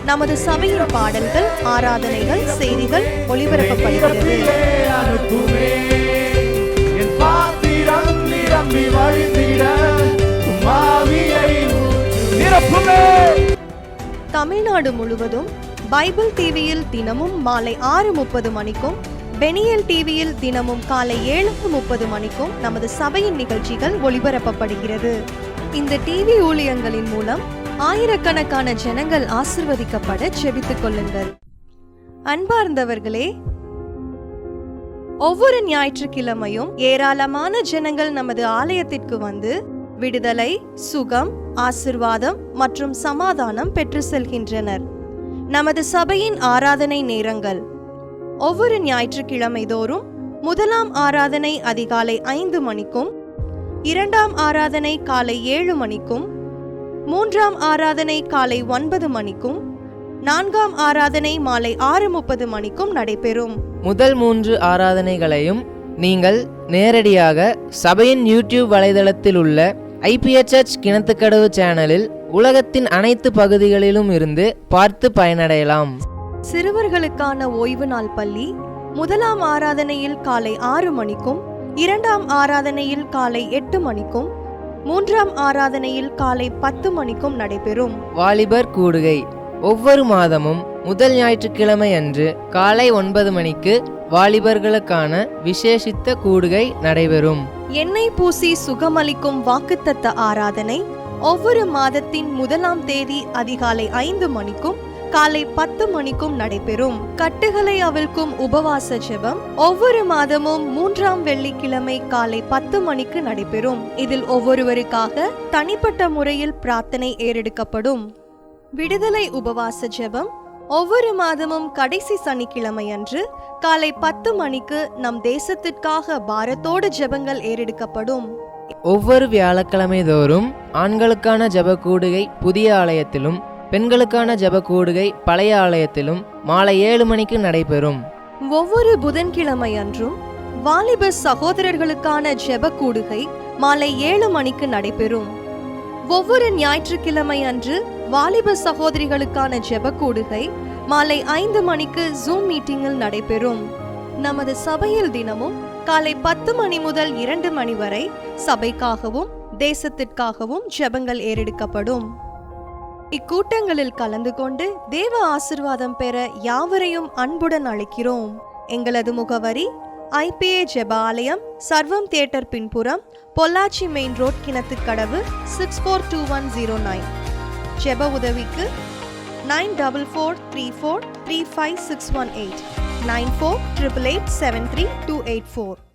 நமது சபையின் பாடல்கள், ஆராதனைகள், செய்திகள் ஒளிபரப்பப்படுகிறது. தமிழ்நாடு முழுவதும் பைபிள் டிவியில் தினமும் மாலை 6:30 மணிக்கும், பெனியல் டிவியில் தினமும் காலை 7:30 மணிக்கும் நமது சபையின் நிகழ்ச்சிகள் ஒளிபரப்பப்படுகிறது. இந்த டிவி ஊழியங்களின் மூலம் ஆயிரக்கணக்கான ஜனங்கள் ஆசிர்வதிக்கப்பட ஜெபித்துக் கொள்ளுங்கள். அன்பார்ந்தவர்களே, ஒவ்வொரு ஞாயிற்றுக்கிழமையும் ஏராளமான ஜனங்கள் நமது ஆலயத்திற்கு வந்து விடுதலை, சுகம், ஆசிர்வாதம் மற்றும் சமாதானம் பெற்று செல்கின்றனர். நமது சபையின் ஆராதனை நேரங்கள்: ஒவ்வொரு ஞாயிற்றுக்கிழமை தோறும் முதலாம் ஆராதனை அதிகாலை 5 மணிக்கும், 2ஆம் ஆராதனை காலை 7 மணிக்கும், 3ஆம் ஆராதனை காலை 9 மணிக்கும், 4ஆம் ஆராதனை மாலை 6:30 மணிக்கும் நடைபெறும். முதல் 3 ஆராதனைகளையும் நீங்கள் நேரடியாக சபையின் யூடியூப் வலைதளத்தில் உள்ள IPHH கிணத்துக்கடவு சேனலில் உலகத்தின் அனைத்து பகுதிகளிலும் இருந்து பார்த்து பயனடையலாம். சிறுவர்களுக்கான ஓய்வு நாள் பள்ளி முதலாம் ஆராதனையில் காலை 6 மணிக்கும், 2ஆம் ஆராதனையில் காலை 8 மணிக்கும், 3ஆம் ஆராதனையில் காலை 10 மணிக்கும் நடைபெறும். வாலிபர் கூடுகை ஒவ்வொரு மாதமும் முதல் ஞாயிற்றுக்கிழமை அன்று காலை 9 மணிக்கு வாலிபர்களுக்கான விசேஷித்த கூடுகை நடைபெறும். எண்ணெய் பூசி சுகமளிக்கும் வாக்குத்தத்த ஆராதனை ஒவ்வொரு மாதத்தின் 1ஆம் தேதி அதிகாலை 5 மணிக்கும் காலை 10 மணிக்கும் நடைபெறும். கட்டுகளை அவிழ்க்கும் உபவாச ஜெபம் ஒவ்வொரு மாதமும் 3ஆம் வெள்ளிக்கிழமை காலை 10 மணிக்கு நடைபெறும். இதில் ஒவ்வொருவருக்காக தனிப்பட்ட முறையில் பிரார்த்தனை ஏறெடுக்கப்படும். விடுதலை உபவாச ஜெபம் ஒவ்வொரு மாதமும் கடைசி சனிக்கிழமை அன்று காலை 10 மணிக்கு நம் தேசத்திற்காக பாரத்தோடு ஜெபங்கள் ஏறெடுக்கப்படும். ஒவ்வொரு வியாழக்கிழமை தோறும் ஆண்களுக்கான ஜெப கூடுகை புதிய ஆலயத்திலும் பெண்களுக்கான ஜெப கூடுகை பழைய ஆலயத்திலும் மாலை 7 மணிக்கு நடைபெறும். ஒவ்வொரு புதன்கிழமை அன்றும் வாலிப சகோதரர்களுக்கான ஜெப கூடுகை மாலை 7 மணிக்கு நடைபெறும். ஒவ்வொரு ஞாயிற்றுக்கிழமை அன்று வாலிப சகோதரிகளுக்கான ஜெப கூடுகை மாலை 5 மணிக்கு ஜூம் மீட்டிங்கில் நடைபெறும். நமது சபையில் தினமும் காலை 10 மணி முதல் 2 மணி வரை சபைக்காகவும் தேசத்திற்காகவும் ஜெபங்கள் ஏறெடுக்கப்படும். இக்கூட்டங்களில் கலந்து கொண்டு தேவ ஆசீர்வாதம் பெற யாவரையும் அன்புடன் அழைக்கிறோம். எங்களது முகவரி IPA ஜெப ஆலயம், சர்வம் தியேட்டர் பின்புறம், பொள்ளாச்சி மெயின் ரோட், கிணத்துக்கடவு 642109. ஜெப உதவிக்கு 9443435618 9488873284.